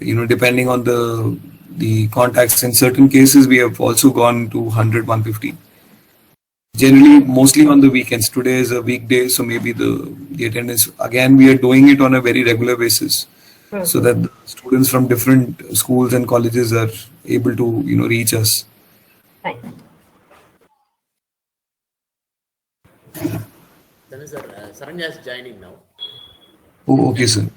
depending on the contacts. In certain cases, we have also gone to 100, 150. Generally, mostly on the weekends. Today is a weekday, so maybe the attendance, again, we are doing it on a very regular basis, so Mm-hmm. that the students from different schools and colleges are able to reach us. Right. Then sir, Saranya is joining now. Oh, okay, sir.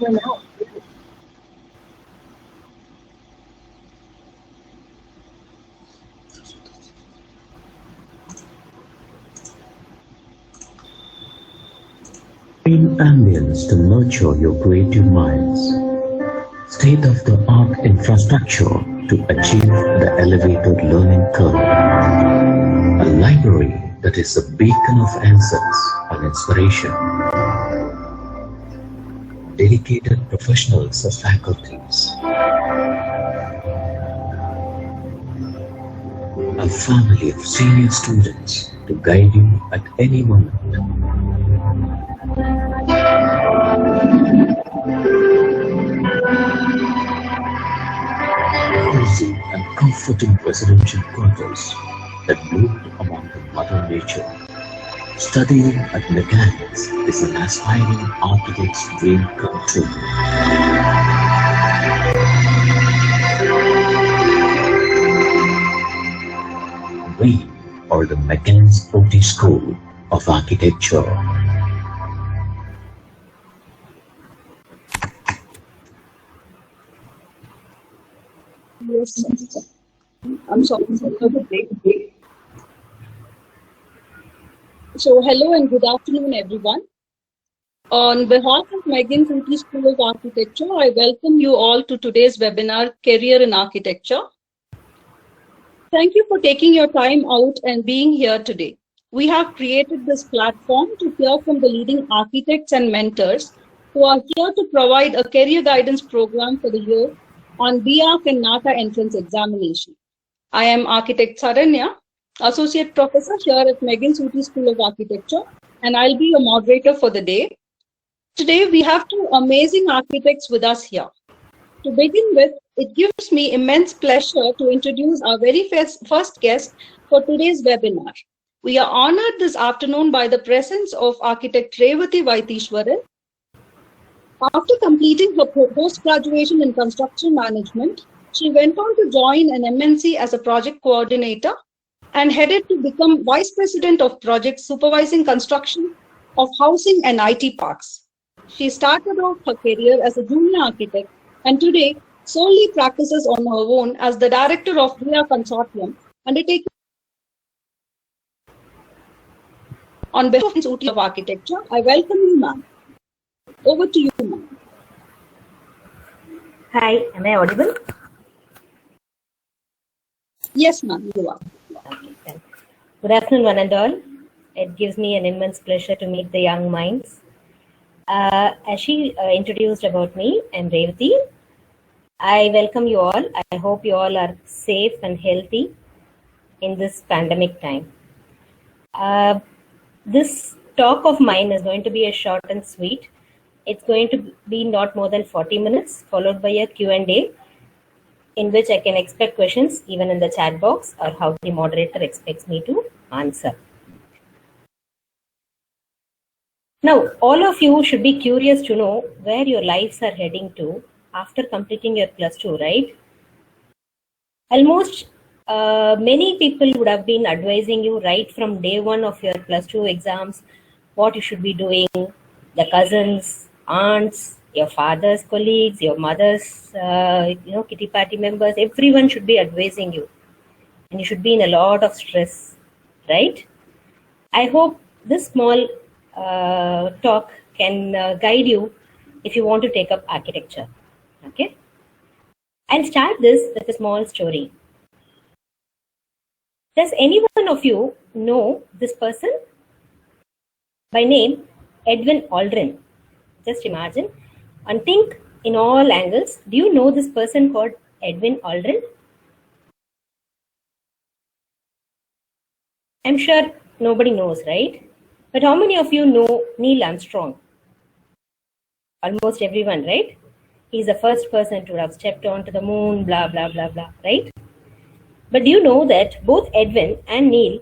Serene ambience to nurture your creative minds. State-of-the-art infrastructure to achieve the elevated learning curve. A library that is a beacon of answers and inspiration. Dedicated professionals as faculties. A family of senior students to guide you at any moment. Cozy and comforting residential quarters that bloomed among the Mother Nature. Studying at McGANS is an aspiring architect's dream come true. We are the McGANS Ooty School of Architecture. Yes, I'm sorry for the break. So, hello and good afternoon, everyone. On behalf of McGANS Ooty School of Architecture, I welcome you all to today's webinar, Career in Architecture. Thank you for taking your time out and being here today. We have created this platform to hear from the leading architects and mentors who are here to provide a career guidance program for the year on BArch and NATA entrance examination. I am Architect Saranya, Associate Professor here at McGANS Ooty School of Architecture, and I'll be your moderator for the day. Today, we have two amazing architects with us here. To begin with, it gives me immense pleasure to introduce our very first guest for today's webinar. We are honored this afternoon by the presence of architect Revathy Vaideeswaran. After completing her post-graduation in construction management, she went on to join an MNC as a project coordinator and headed to become Vice President of Projects supervising construction of housing and IT parks. She started off her career as a junior architect and today solely practices on her own as the director of VIA Consortium, undertaking on behalf of Ooty of Architecture. I welcome you, ma'am. Over to you, ma'am. Hi, am I audible? Yes, ma'am, you are. Okay, thanks. Good afternoon, one and all. It gives me an immense pleasure to meet the young minds. As she introduced about me, I'm Revathy. I welcome you all. I hope you all are safe and healthy in this pandemic time. This talk of mine is going to be a short and sweet. It's going to be not more than 40 minutes, followed by a Q&A, in which I can expect questions even in the chat box or how the moderator expects me to answer. Now, all of you should be curious to know where your lives are heading to after completing your +2, right? Almost many people would have been advising you right from day one of your +2 exams, what you should be doing, the cousins, aunts, your father's colleagues, your mother's, kitty party members, everyone should be advising you. And you should be in a lot of stress, right? I hope this small talk can guide you if you want to take up architecture, okay? I'll start this with a small story. Does any one of you know this person? By name, Edwin Aldrin. Just imagine and think in all angles. Do you know this person called Edwin Aldrin? I'm sure nobody knows, right? But how many of you know Neil Armstrong? Almost everyone, right? He's the first person to have stepped onto the moon, blah, blah, blah, blah, right? But do you know that both Edwin and Neil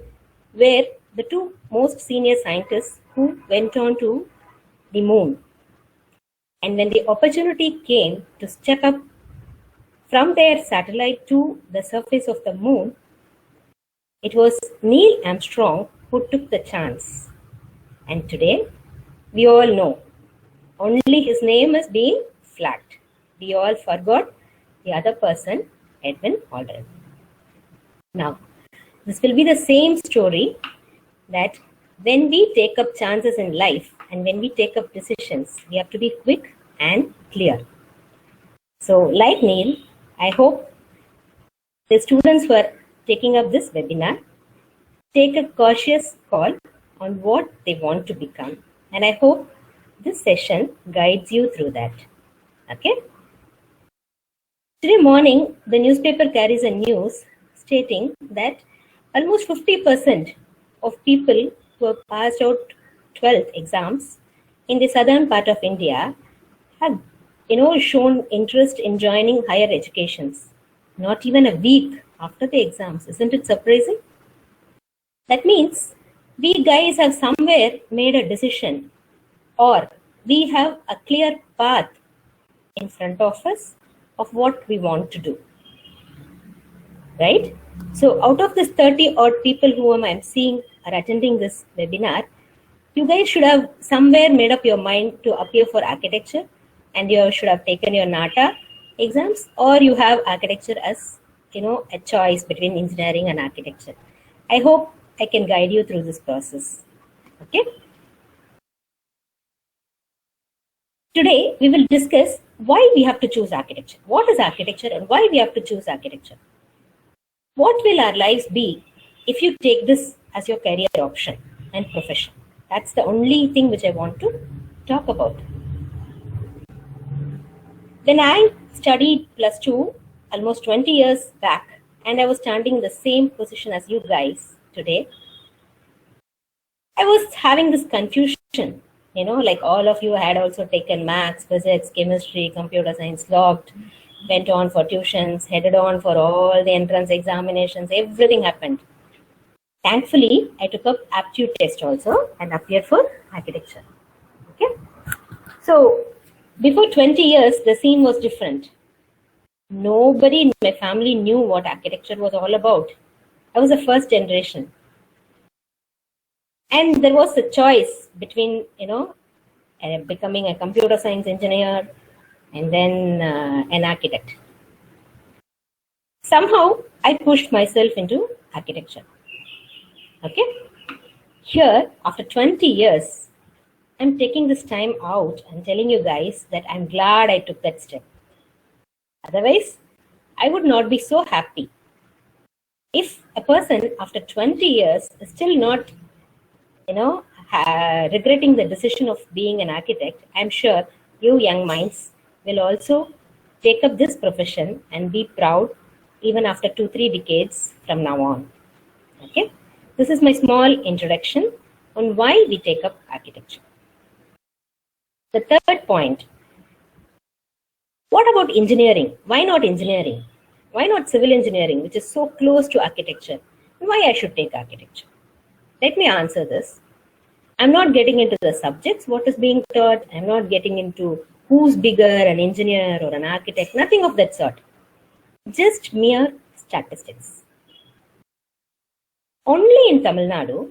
were the two most senior scientists who went on to the moon? And when the opportunity came to step up from their satellite to the surface of the moon, it was Neil Armstrong who took the chance. And today, we all know, only his name has been flat. We all forgot the other person had been already. Now, this will be the same story that when we take up chances in life and when we take up decisions, we have to be quick and clear. So, like Neil, I hope the students who are taking up this webinar take a cautious call on what they want to become. And I hope this session guides you through that. Okay? Today morning, the newspaper carries a news stating that almost 50% of people who have passed out 12th exams in the southern part of India have shown interest in joining higher educations. Not even a week after the exams. Isn't it surprising? That means we guys have somewhere made a decision, or we have a clear path in front of us of what we want to do. Right? So out of this 30 odd people whom I'm seeing are attending this webinar, you guys should have somewhere made up your mind to appear for architecture, and you should have taken your NATA exams, or you have architecture as a choice between engineering and architecture. I hope I can guide you through this process. Okay. Today we will discuss why we have to choose architecture. What is architecture and why we have to choose architecture? What will our lives be if you take this as your career option and profession? That's the only thing which I want to talk about. When I studied +2 almost 20 years back, and I was standing in the same position as you guys today, I was having this confusion, like all of you had also taken maths, physics, chemistry, computer science, logged, went on for tuitions, headed on for all the entrance examinations, everything happened. Thankfully, I took up aptitude test also and appeared for architecture. Okay. So, before 20 years, the scene was different. Nobody in my family knew what architecture was all about. I was the first generation. And there was a choice between, becoming a computer science engineer and then an architect. Somehow, I pushed myself into architecture. Okay. Here, after 20 years, I'm taking this time out and telling you guys that I'm glad I took that step. Otherwise, I would not be so happy. If a person after 20 years is still not, regretting the decision of being an architect, I'm sure you young minds will also take up this profession and be proud even after 2-3 decades from now on. Okay. This is my small introduction on why we take up architecture. The third point, what about engineering? Why not engineering? Why not civil engineering, which is so close to architecture? And why I should take architecture? Let me answer this. I'm not getting into the subjects, what is being taught. I'm not getting into who's bigger, an engineer or an architect, nothing of that sort. Just mere statistics. Only in Tamil Nadu,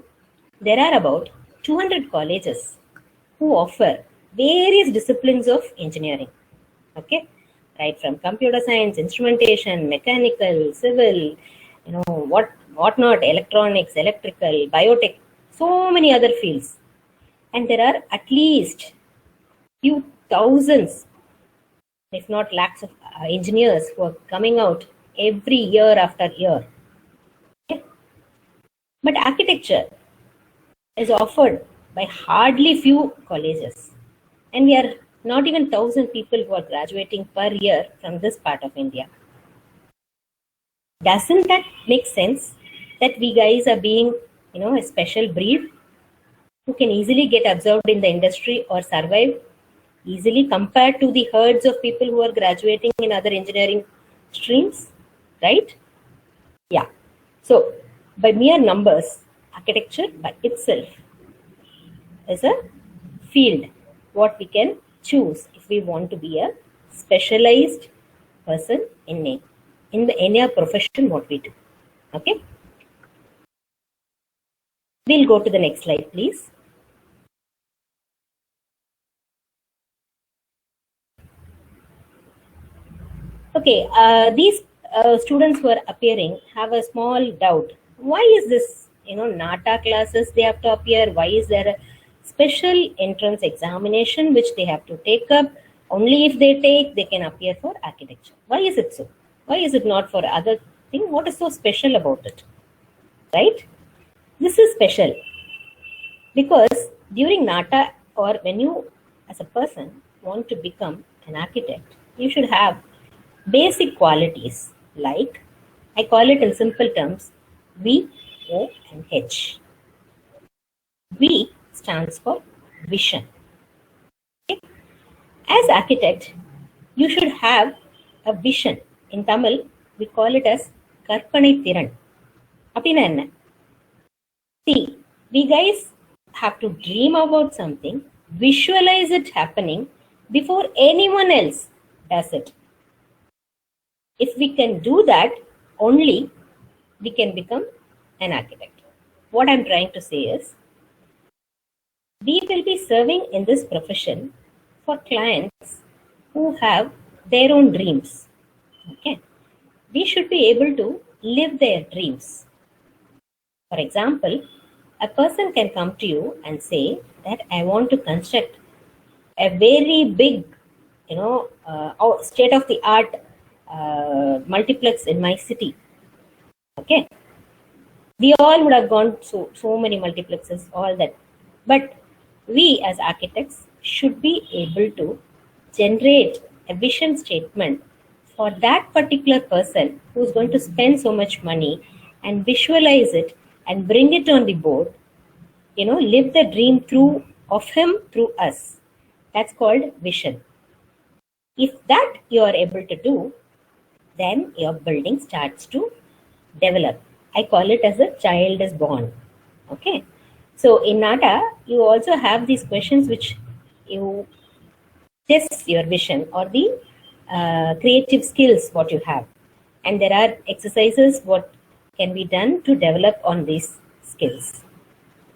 there are about 200 colleges who offer various disciplines of engineering. Okay, right from computer science, instrumentation, mechanical, civil, whatnot, electronics, electrical, biotech, so many other fields. And there are at least few thousands, if not lakhs of engineers who are coming out every year after year. Okay? But architecture is offered by hardly few colleges. And we are not even 1,000 people who are graduating per year from this part of India. Doesn't that make sense that we guys are being, a special breed who can easily get absorbed in the industry or survive easily compared to the herds of people who are graduating in other engineering streams, right? Yeah. So, by mere numbers, architecture by itself is a field what we can choose if we want to be a specialized person in any profession what we do. Okay. We'll go to the next slide, please. Okay, these students who are appearing have a small doubt. Why is this, NATA classes they have to appear? Why is there a special entrance examination which they have to take up? Only if they take, they can appear for architecture. Why is it so? Why is it not for other thing? What is so special about it? Right? This is special because during NATA, or when you as a person want to become an architect, you should have basic qualities like, I call it in simple terms, V, O and H. V stands for vision. Okay? As architect, you should have a vision. In Tamil, we call it as Karpanai Thiran. Appadina enna? See, we guys have to dream about something, visualize it happening before anyone else does it. If we can do that, only we can become an architect. What I'm trying to say is, we will be serving in this profession for clients who have their own dreams. Okay, we should be able to live their dreams. For example, a person can come to you and say that I want to construct a very big, state-of-the-art multiplex in my city. Okay, we all would have gone so many multiplexes, all that, but we as architects should be able to generate a vision statement for that particular person who's going to spend so much money and visualize it and bring it on the board, live the dream of him through us. That's called vision. If that you are able to do, then your building starts to develop. I call it as a child is born. Okay. So in NATA, you also have these questions which you test your vision or the creative skills what you have. And there are exercises what can be done to develop on these skills.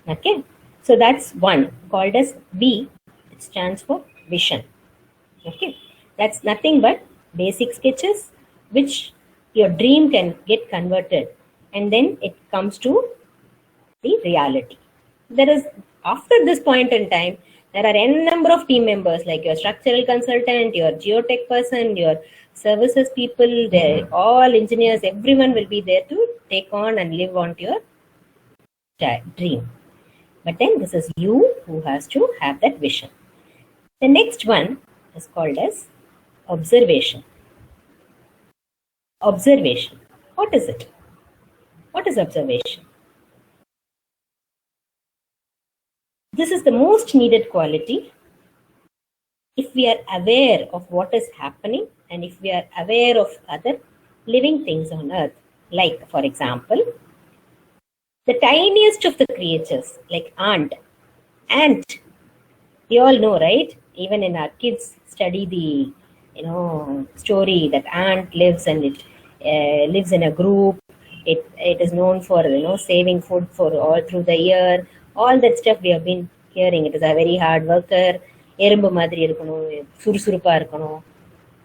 Okay. So that's one called as V. It stands for vision. Okay. That's nothing but basic sketches which your dream can get converted, and then it comes to the reality. There is, after this point in time, there are n number of team members like your structural consultant, your geotech person, your services people, all engineers, everyone will be there to take on and live on to your dream. But then this is you who has to have that vision. The next one is called as observation. Observation. What is it? What is observation? This is the most needed quality. If we are aware of what is happening and if we are aware of other living things on earth, like for example, the tiniest of the creatures like ant, we all know, right? Even in our kids study the story that ant lives and it lives in a group. It is known for saving food for all through the year. All that stuff we have been hearing. It is a very hard worker. எறும்பு மாதிரி இருக்கணும், சுறுசுறுப்பா இருக்கணும்,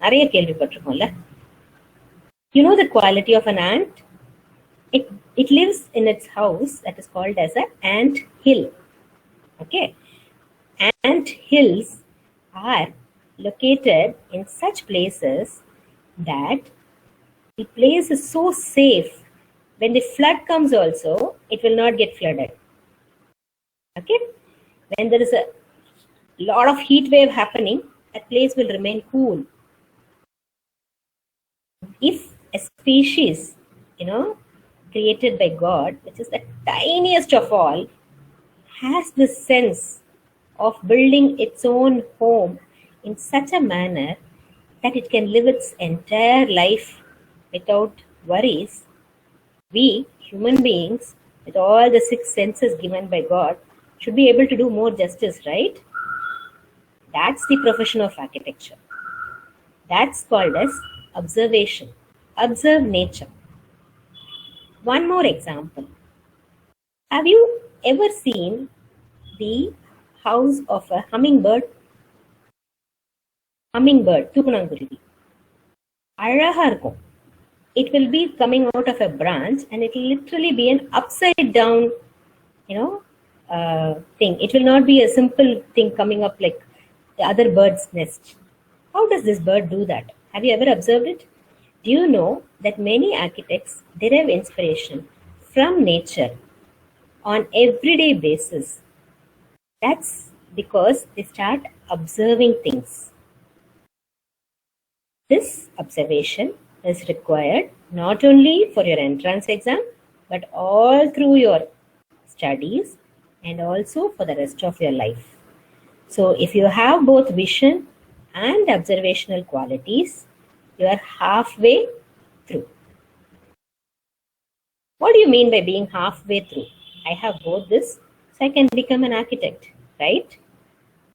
நிறைய கேள்விப்பட்டிருக்கோம்ல. You know the quality of an ant? It lives in its house that is called as an ant hill. Okay, ant hills are located in such places that the place is so safe. When the flood comes also, it will not get flooded. Okay, when there is a lot of heat wave happening, that place will remain cool. If a species, created by God, which is the tiniest of all, has this sense of building its own home in such a manner that it can live its entire life without worries, we human beings, with all the 6 senses given by God, should be able to do more justice, right? That's the profession of architecture. That's called as observation. Observe nature. One more example. Have you ever seen the house of a hummingbird? Hummingbird, Tukunanguruvi. அழகா இருக்கும். It will be coming out of a branch and it will literally be an upside down, thing. It will not be a simple thing coming up like the other bird's nest. How does this bird do that? Have you ever observed it? Do you know that many architects derive inspiration from nature on everyday basis? That's because they start observing things. This observation is required not only for your entrance exam, but all through your studies and also for the rest of your life. So if you have both vision and observational qualities, you are halfway through. What do you mean by being halfway through? I have both this, so I can become an architect, right?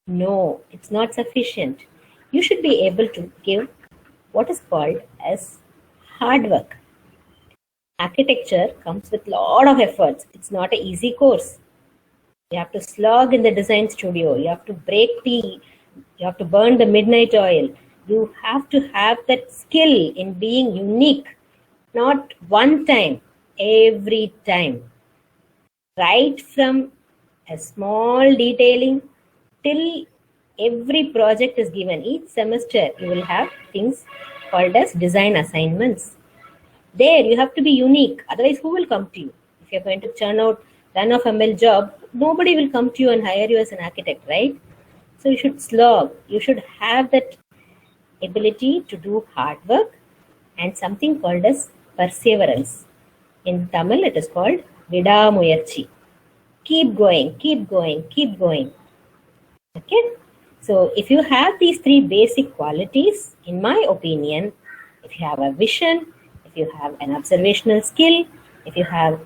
No, it's not sufficient. You should be able to give what is called as hard work. Architecture comes with a lot of efforts. It's not an easy course. You have to slog in the design studio. You have to break tea. You have to burn the midnight oil. You have to have that skill in being unique. Not one time, every time. Right from a small detailing till every project is given. Each semester you will have things called as design assignments. There you have to be unique. Otherwise, who will come to you? If you're going to churn out run-of-the-mill job, nobody will come to you and hire you as an architect, right? So you should slog. You should have that ability to do hard work and something called as perseverance. In Tamil, it is called vidamuyarchi. Keep going, keep going, keep going. Okay? So if you have these three basic qualities, in my opinion, if you have a vision, if you have an observational skill, if you have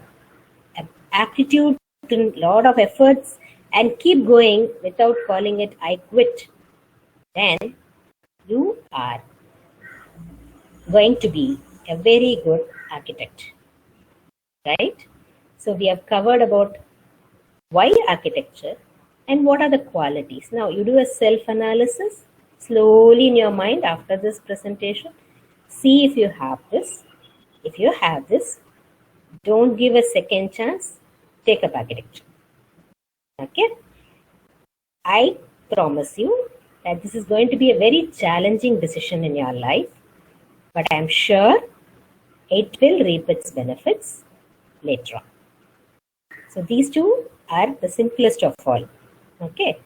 an aptitude to a lot of efforts and keep going without calling it I quit, then you are going to be a very good architect, right? So we have covered about why architecture and what are the qualities. Now you do a self-analysis slowly in your mind after this presentation. See if you have this. If you have this, don't give a second chance. Take up architecture. Okay? I promise you that this is going to be a very challenging decision in your life, but I am sure it will reap its benefits later on. So these two are the simplest of all. Okay.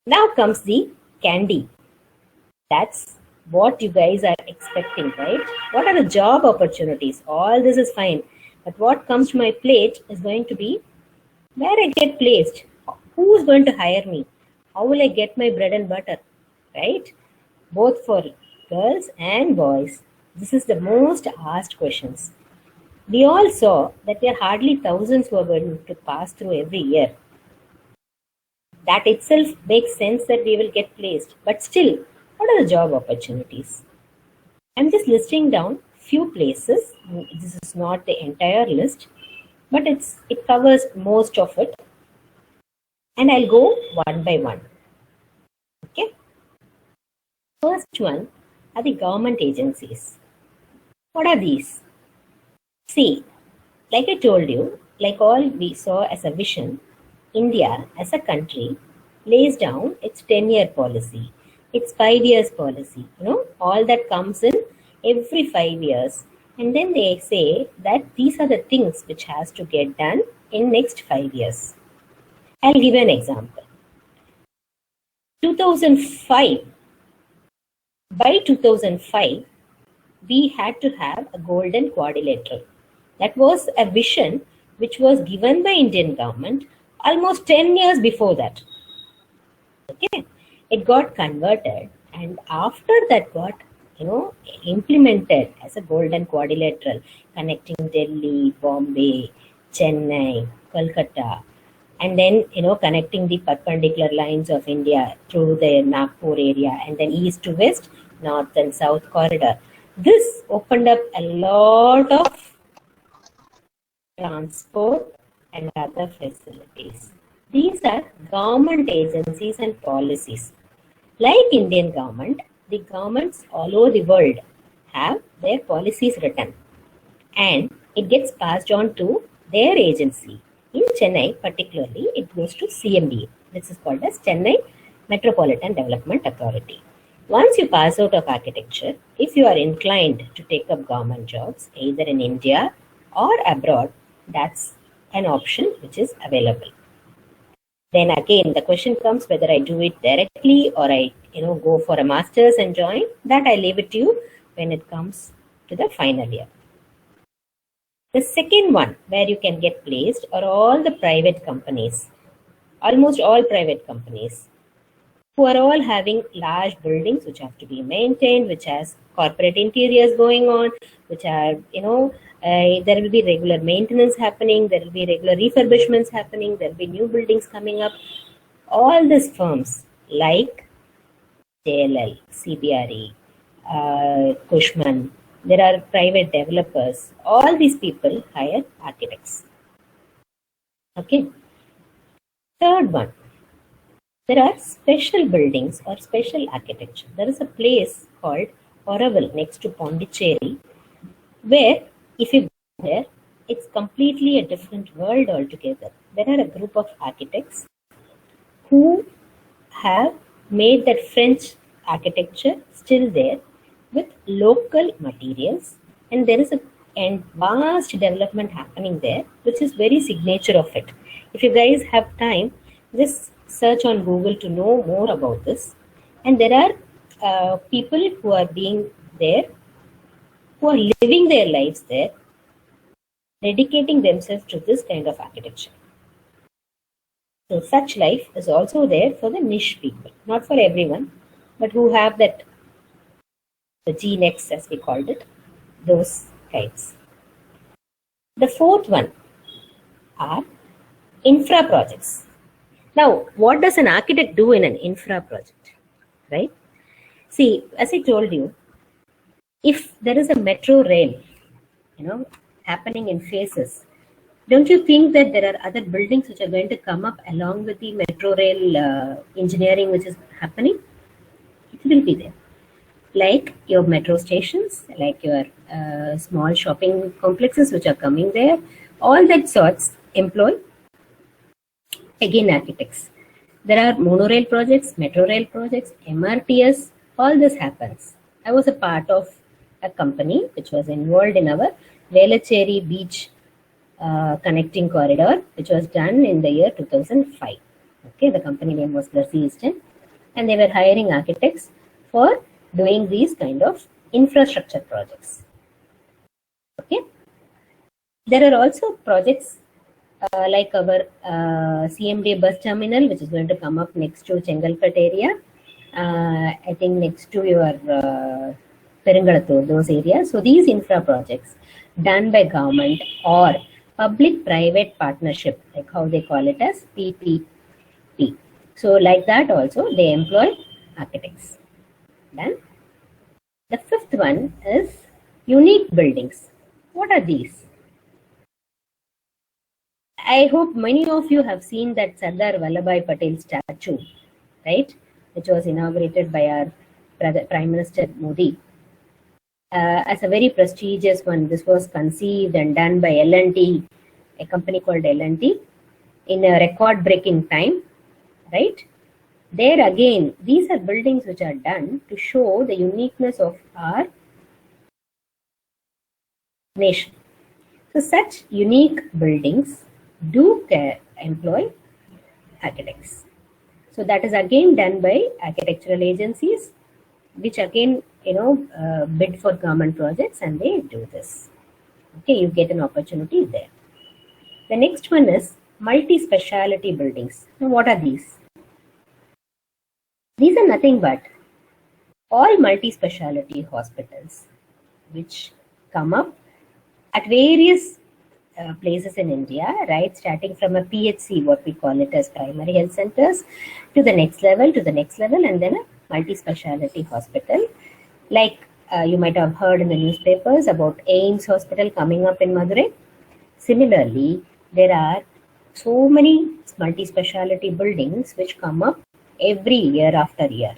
Now comes the candy. That's what you guys are expecting, right? What are the job opportunities? All this is fine. But what comes to my plate is going to be where I get placed. Who is going to hire me? How will I get my bread and butter? Right? Both for girls and boys. This is the most asked questions. We all saw that there are hardly thousands who are going to pass through every year. That itself makes sense that we will get placed. But still, what are the job opportunities? I'm just listing down few places. This is not the entire list, but it covers most of it. And I'll go one by one. Okay. First one are the government agencies. What are these? See, like I told you, like all we saw as a vision, India as a country lays down its 10-year policy, its 5 years policy, all that comes in every 5 years. And then they say that these are the things which has to get done in next 5 years. I'll give you an example. 2005, by 2005, we had to have a golden quadrilateral. That was a vision which was given by Indian government almost 10 years before that. Okay, it got converted, and after that got implemented as a golden quadrilateral connecting Delhi, Bombay, Chennai, Kolkata, and then connecting the perpendicular lines of India through the Nagpur area, and then east to west, north and south corridor. This opened up a lot of transport and other facilities. These are government agencies and policies. Like Indian government, the governments all over the world have their policies written, and it gets passed on to their agency. In Chennai, particularly, it goes to CMDA. This is called as Chennai Metropolitan Development Authority. Once you pass out of architecture, if you are inclined to take up government jobs, either in India or abroad, that's an option which is available. Then again, the question comes whether I do it directly or I go for a master's and join. That I leave it to you when it comes to the final year. The second one where you can get placed are all the private companies, almost all private companies, who are all having large buildings which have to be maintained, which has corporate interiors going on, which are, there will be regular maintenance happening, there will be regular refurbishments happening, there will be new buildings coming up. All these firms like JLL, CBRE, Cushman, there are private developers, all these people hire architects. Okay. Third one, there are special buildings or special architecture. There is a place called Oraval next to Pondicherry, where if you go there, it's completely a different world altogether. There are a group of architects who have made that French architecture still there with local materials, and there is a vast development happening there, which is very signature of it. If you guys have time, just search on Google to know more about this. And there are people who are being there, who are living their lives there, dedicating themselves to this kind of architecture. So such life is also there for the niche people, not for everyone, but who have that, the G-Nex as we called it, those kinds. The fourth one are infra projects. Now, what does an architect do in an infra project, right? See, as I told you, if there is a metro rail, happening in phases, don't you think that there are other buildings which are going to come up along with the metro rail engineering which is happening? It will be there. Like your metro stations, like your small shopping complexes which are coming there, all that sorts employ, again, architects. There are monorail projects, metro rail projects, MRTS, all this happens. I was a part of a company which was involved in our Velachery Beach connecting corridor, which was done in the year 2005. Okay, the company name was Glassie Eastern, and they were hiring architects for doing these kind of infrastructure projects. Okay, there are also projects like our CMD bus terminal, which is going to come up next to Chengalpet area. I think next to your Perungalattur, those areas. So these infra projects done by government or public-private partnership, like how they call it as PPP. So like that also they employ architects. Then the fifth one is unique buildings. What are these? I hope many of you have seen that Sardar Vallabhbhai Patel statue, right? Which was inaugurated by our Prime Minister Modi. As a very prestigious one, this was conceived and done by L&T, a company called L&T, in a record-breaking time, right? There again, these are buildings which are done to show the uniqueness of our nation. So such unique buildings do employ architects. So that is again done by architectural agencies, which again, bid for government projects, and they do this. Okay, you get an opportunity there. The next one is multi-speciality buildings. Now, what are these? These are nothing but all multi-speciality hospitals which come up at various places in India, right? Starting from a PHC, what we call it as primary health centers, to the next level, and then a multi-speciality hospital. Like you might have heard in the newspapers about AIIMS hospital coming up in Madurai. Similarly, there are so many multi-speciality buildings which come up every year after year.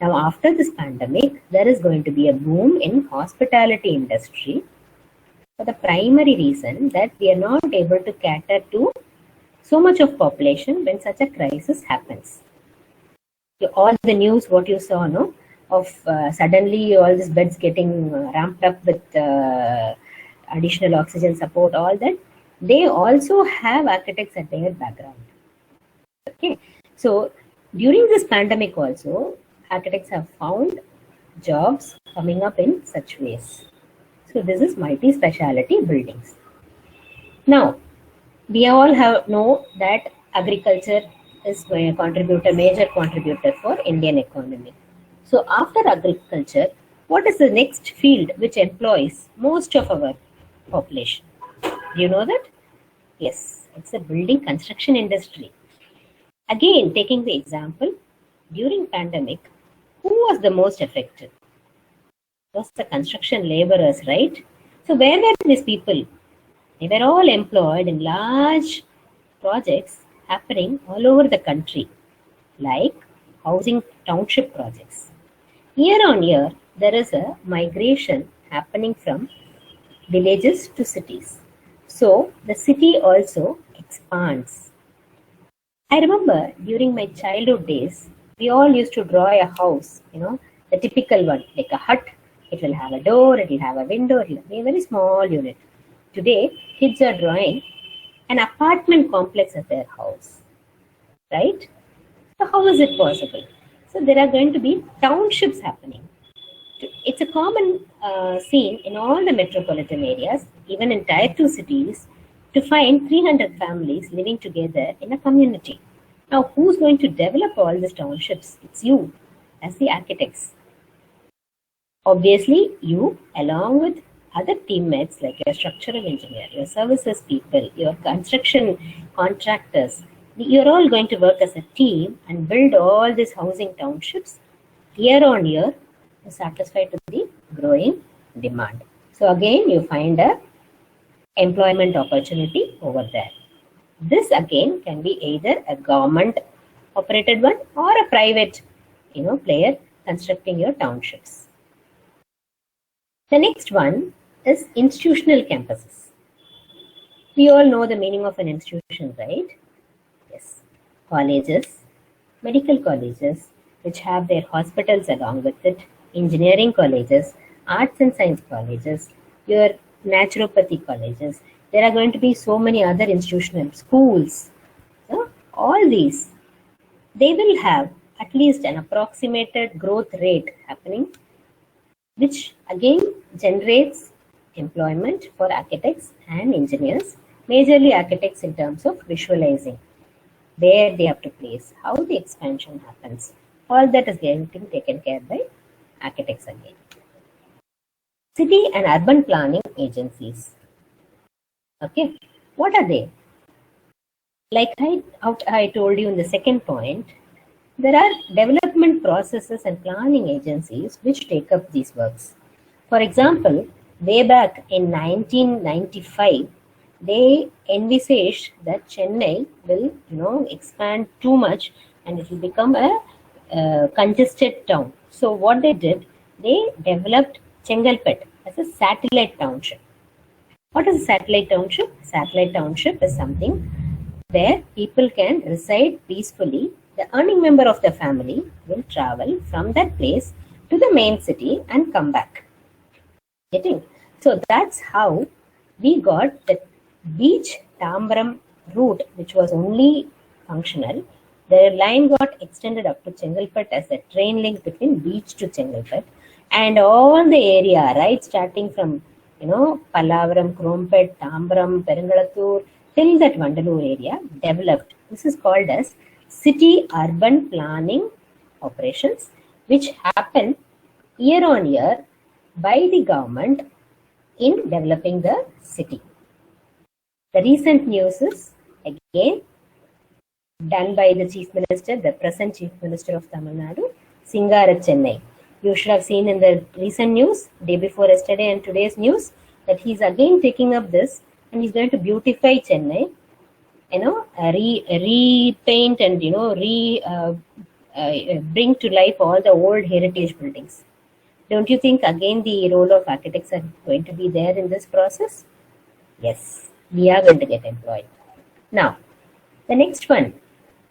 Now, after this pandemic, there is going to be a boom in hospitality industry for the primary reason that we are not able to cater to so much of population when such a crisis happens. All the news, what you saw, no, of suddenly all these beds getting ramped up with additional oxygen support, all that, they also have architects at their background. Okay, so during this pandemic also, architects have found jobs coming up in such ways. So this is multi-speciality buildings. Now, we all know that agriculture is going to contribute a major contributor for Indian economy. So after agriculture, what is the next field which employs most of our population? Do you know that? Yes, it's the building construction industry. Again, taking the example, during pandemic, who was the most affected? It was the construction laborers, right? So where were these people? They were all employed in large projects happening all over the country, like housing township projects. Year on year, there is a migration happening from villages to cities. So the city also expands. I remember during my childhood days, we all used to draw a house, the typical one, like a hut. It will have a door, it will have a window, it will be a very small unit. Today, kids are drawing an apartment complex as their house, right? So how is it possible? So there are going to be townships happening. It's a common scene in all the metropolitan areas, even in Tier 2 cities, to find 300 families living together in a community. Now, who's going to develop all these townships? It's you, as the architects. Obviously, you, along with other teammates like your structural engineer, your services people, your construction contractors, you're all going to work as a team and build all these housing townships year on year to satisfy to the growing demand. So again, you find a employment opportunity over there. This again can be either a government operated one or a private, player constructing your townships. The next one is institutional campuses. We all know the meaning of an institution, right? Yes. Colleges, medical colleges, which have their hospitals along with it, engineering colleges, arts and science colleges, your naturopathy colleges. There are going to be so many other institutional schools. So all these, they will have at least an approximated growth rate happening, which again generates employment for architects and engineers, majorly architects in terms of visualizing where they have to place, how the expansion happens. All that is getting taken care by architects again. City and urban planning agencies. Okay, what are they? Like I told you in the second point, there are development processes and planning agencies which take up these works. For example, way back in 1995, they envisaged that Chennai will, expand too much and it will become a congested town. So what they did, they developed Chengalpet as a satellite township. What is a satellite township? Satellite township is something where people can reside peacefully. The earning member of the family will travel from that place to the main city and come back. Getting? So that's how we got the beach Tambaram route, which was only functional. The line got extended up to Chengalpet as a train link between beach to Chengalpet, and all the area, right, starting from Pallavaram, Krompet, Tambaram, Perangalathur, till that Vandalur area developed. This is called as city urban planning operations, which happen year on year by the government in developing the city. The recent news is again done by the Chief Minister, the present Chief Minister of Tamil Nadu, Singara Chennai. You should have seen in the recent news, day before yesterday and today's news, that he's again taking up this and he's going to beautify Chennai, repaint and bring to life all the old heritage buildings. Don't you think again the role of architects are going to be there in this process? Yes, we are going to get employed. Now, the next one,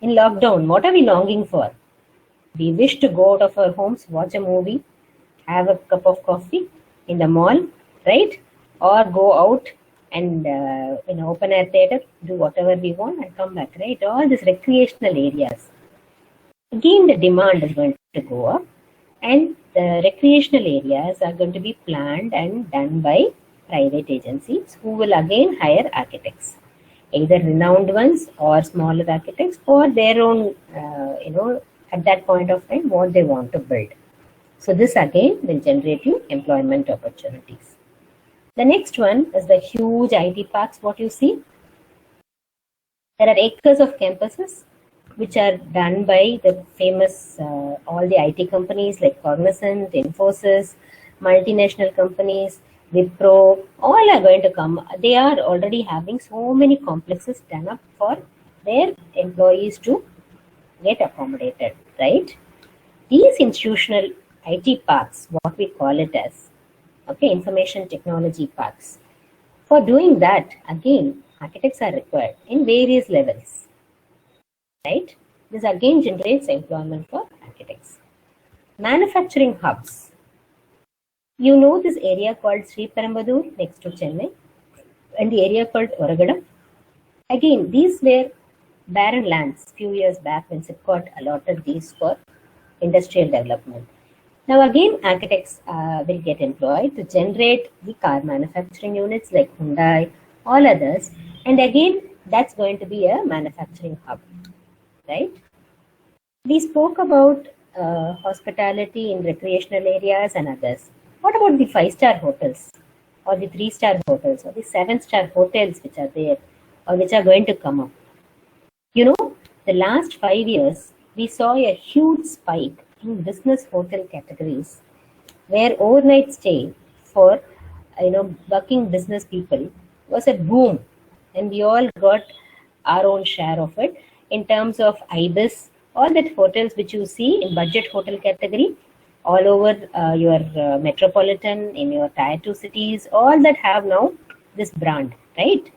in lockdown, what are we longing for? We wish to go out of our homes, watch a movie, have a cup of coffee in the mall, right? Or go out and in an open air theater, do whatever we want and come back, right? All these recreational areas. Again, the demand is going to go up, and the recreational areas are going to be planned and done by private agencies who will again hire architects, either renowned ones or smaller architects for their own, at that point of time, what they want to build. So this again will generate you employment opportunities. The next one is the huge IT parks, what you see. There are acres of campuses which are done by the famous, all the IT companies like Cognizant, Infosys, multinational companies, Wipro, all are going to come. They are already having so many complexes done up for their employees to get accommodated, right? These institutional IT parks, what we call it as, okay, information technology parks. For doing that, again, architects are required in various levels, right? This again generates employment for architects. Manufacturing hubs. You know this area called Sri Perumbudur next to Chennai and the area called Oragadam. Again, these were barren lands few years back when SIPCOT allotted these for industrial development. Now again, architects will get employed to generate the car manufacturing units like Hyundai, all others, and again that's going to be a manufacturing hub, right? We spoke about hospitality in recreational areas and others. What about the 5-star hotels or the 3-star hotels or the 7-star hotels which are there or which are going to come up? You know, the last 5 years, we saw a huge spike in business hotel categories where overnight stay for, working business people was a boom, and we all got our own share of it in terms of IBIS, all that hotels which you see in budget hotel category all over your metropolitan, in your tier 2 cities, all that have now this brand, right?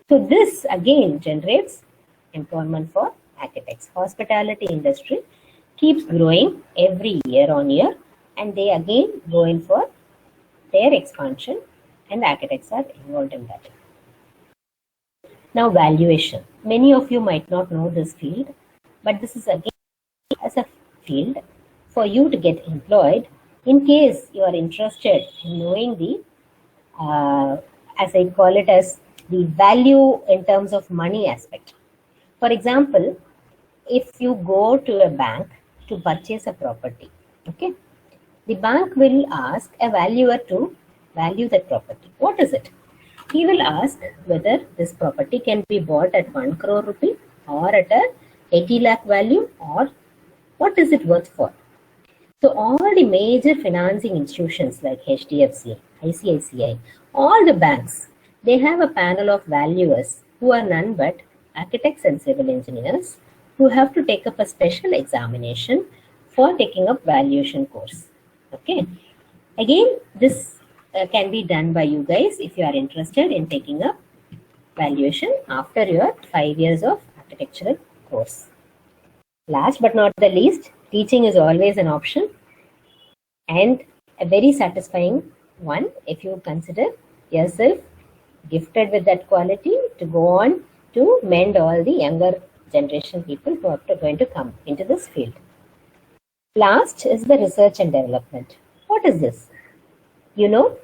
So this again generates employment for architects. Hospitality industry keeps growing every year on year, and they again go in for their expansion, and architects are involved in that. Now valuation. Many of you might not know this field, but this is again as a field for you to get employed in case you are interested in knowing the, as I call it as the value in terms of money aspect. For example, if you go to a bank to purchase a property, okay, the bank will ask a valuer to value that property. What is it? He will ask whether this property can be bought at 1 crore rupee or at a 80 lakh value, or what is it worth for. So all the major financing institutions like HDFC, ICICI, all the banks, they have a panel of valuers who are none but architects and civil engineers who have to take up a special examination for taking up valuation course. Okay. Again, this can be done by you guys if you are interested in taking up valuation after your 5 years of architectural course. Last but not the least, teaching is always an option and a very satisfying one if you consider yourself gifted with that quality to go on to mend all the younger generation people who are going to come into this field. Last is the research and development. What is this? 40-50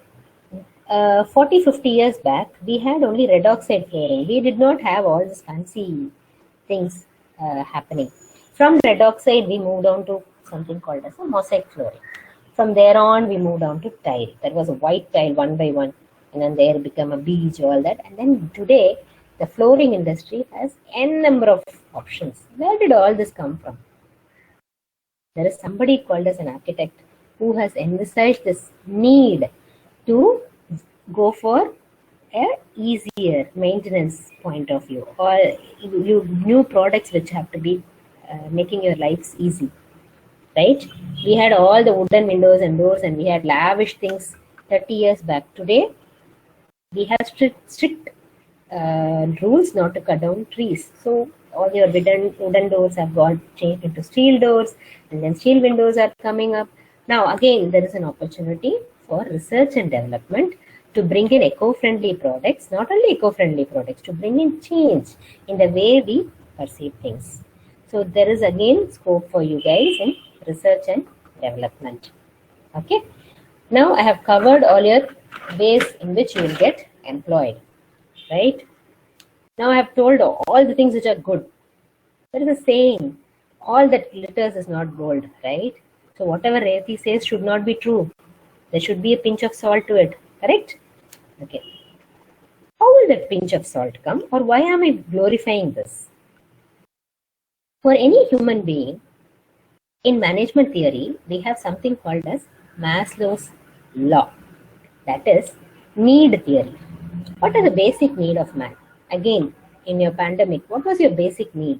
years back, we had only red oxide flooring. We did not have all these fancy things happening. From red oxide, we moved on to something called as a mosaic flooring. From there on, we moved on to tile. There was a white tile 1 by 1, and then there became a beige, all that. And then today, the flooring industry has n number of options. Where did all this come from? There is somebody called as an architect who has envisaged this need to go for a easier maintenance point of view, or new products which have to be making your lives easy, right? We had all the wooden windows and doors, and we had lavish things 30 years back. Today, we have strict rules not to cut down trees. So all your wooden doors have got changed into steel doors, and then steel windows are coming up. Now again, there is an opportunity for research and development to bring in eco-friendly products, not only eco-friendly products, to bring in change in the way we perceive things. So there is again scope for you guys in research and development. Okay. Now I have covered all your ways in which you will get employed, right? Now I have told all the things which are good. There is a saying, all that glitters is not gold, right? So whatever Revathy says should not be true. There should be a pinch of salt to it, correct? Okay. How will that pinch of salt come, or why am I glorifying this? For any human being, in management theory, we have something called as Maslow's law. That is need theory. What are the basic need of man? Again, in your pandemic, what was your basic need?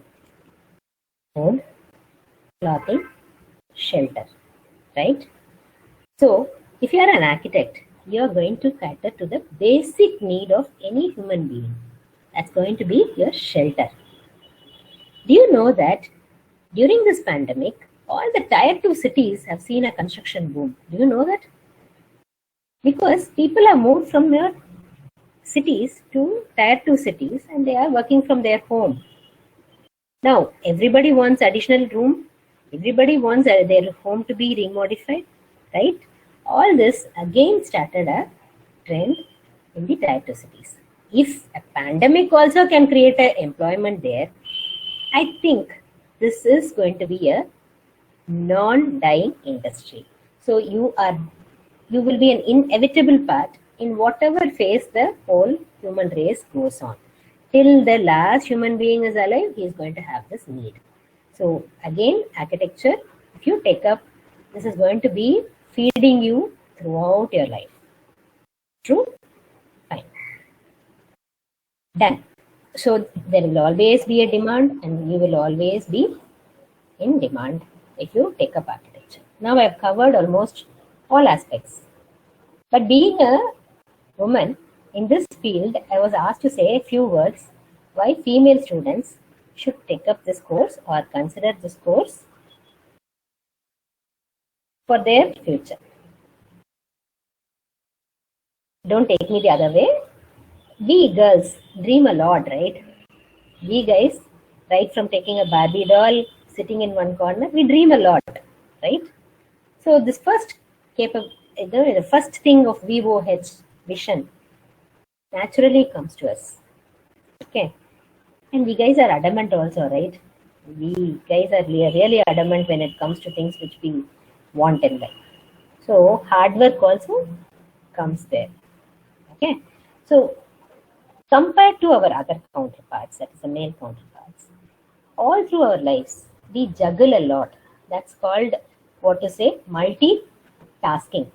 Food, clothing, shelter, right? So, if you are an architect, you are going to cater to the basic need of any human being. That's going to be your shelter. Do you know that during this pandemic, all the tier 2 cities have seen a construction boom? Do you know that? Because people have moved from their cities to tier 2 cities, and they are working from their home. Now, everybody wants additional room. Everybody wants their home to be remodified, right? All this again started a trend in the tier 2 cities. If a pandemic also can create an employment there, I think this is going to be a non-dying industry. So you will be an inevitable part in whatever phase the whole human race goes on. Till the last human being is alive, he is going to have this need. So again, architecture, if you take up, this is going to be feeding you throughout your life. True? Fine. Done. So there will always be a demand, and you will always be in demand if you take up architecture. Now I have covered almost all aspects. But being a woman in this field, I was asked to say a few words why female students should take up this course or consider this course for their future. Don't take me the other way. We girls dream a lot, right? We guys, right from taking a Barbie doll, sitting in one corner, we dream a lot, right? So this first the first thing of VOH, vision, naturally comes to us. Okay. And we guys are adamant also, right? We guys are really adamant when it comes to things which we want in life. So hard work also comes there. Okay. So compared to our other counterparts, that is the male counterparts, all through our lives, we juggle a lot. That's called, what to say, multitasking.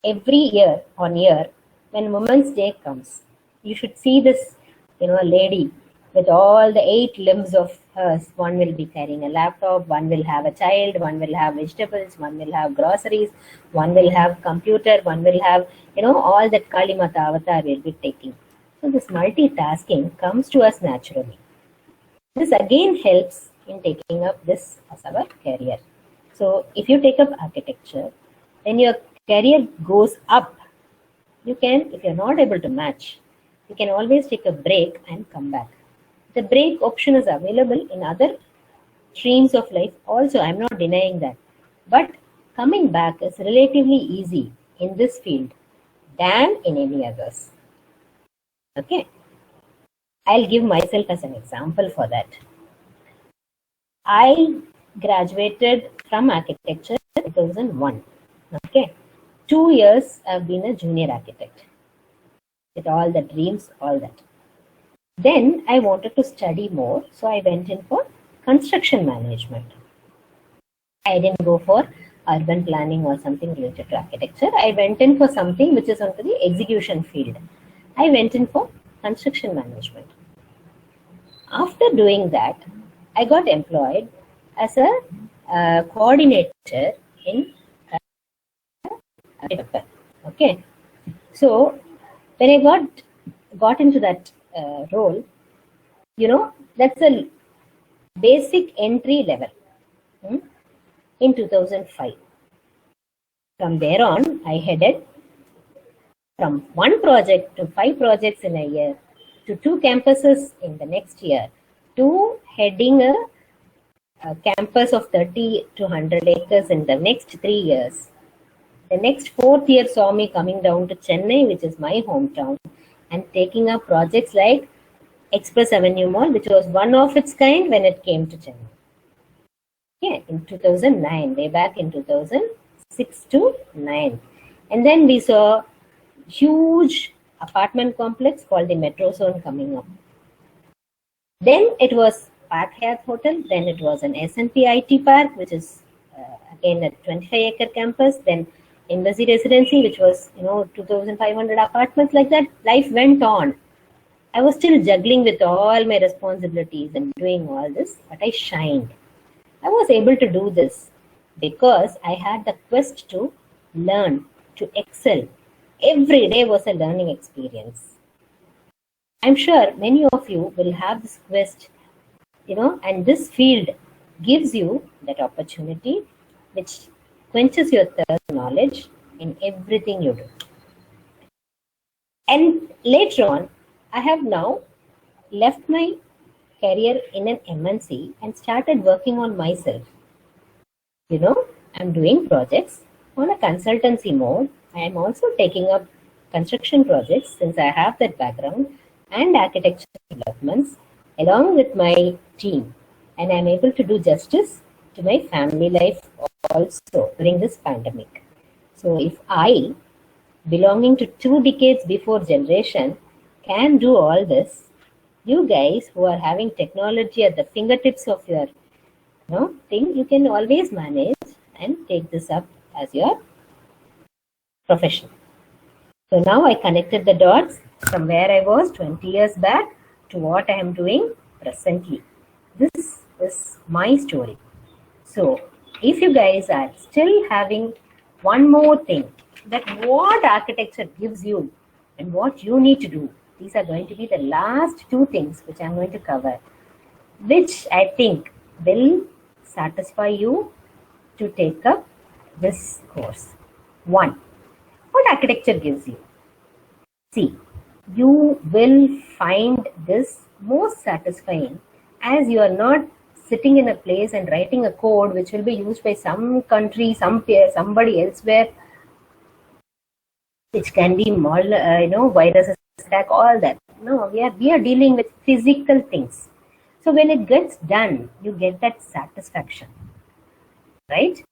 Every year on year, when Women's Day comes, you should see this, a lady with all the 8 limbs of hers. One will be carrying a laptop, one will have a child, one will have vegetables, one will have groceries, one will have computer, one will have, all that Kali Mata avatar will be taking. So this multitasking comes to us naturally. This again helps in taking up this as our career. So if you take up architecture, then your career goes up. You can, if you're not able to match, you can always take a break and come back. The break option is available in other streams of life also. I'm not denying that. But coming back is relatively easy in this field than in any others. Okay. I'll give myself as an example for that. I graduated from architecture in 2001. Okay. 2 years I've been a junior architect with all the dreams, all that. Then I wanted to study more, so I went in for construction management. I didn't go for urban planning or something related to architecture. I went in for something which is onto the execution field. I went in for construction management. After doing that, I got employed as a coordinator in paper. Okay, so when I got into that role, that's a basic entry level in 2005. From there on, I headed from one project to 5 projects in a year, to 2 campuses in the next year, to heading a campus of 30 to 100 acres in the next 3 years. The next 4th year saw me coming down to Chennai, which is my hometown, and taking up projects like Express Avenue Mall, which was one of its kind when it came to Chennai. Yeah, in 2009, way back in 2006 to 9. And then we saw huge apartment complex called the Metro Zone coming up. Then it was Park Hyatt Hotel. Then it was an S&P IT Park, which is again a 25-acre campus. Then Embassy Residency, which was 2,500 apartments. Like that, life went on. I was still juggling with all my responsibilities and doing all this, but I shined. I was able to do this because I had the quest to learn, to excel. Every day was a learning experience. I'm sure many of you will have this quest, and this field gives you that opportunity which quenches your thirst for knowledge in everything you do. And later on, I have now left my career in an MNC and started working on myself. I'm doing projects on a consultancy mode. I am also taking up construction projects since I have that background and architecture developments along with my team. And I'm able to do justice to my family life also during this pandemic. So if I, belonging to 2 decades before generation, can do all this, you guys who are having technology at the fingertips of your thing, you can always manage and take this up as your profession. So now I connected the dots from where I was 20 years back to what I am doing presently. This is my story. So if you guys are still having one more thing, that what architecture gives you and what you need to do, these are going to be the last 2 things which I'm going to cover, which I think will satisfy you to take up this course. 1. What architecture gives you? See, you will find this most satisfying as you are not sitting in a place and writing a code which will be used by some country, somebody elsewhere, which can be viruses attack, all that. No, we are dealing with physical things. So when it gets done, you get that satisfaction, right?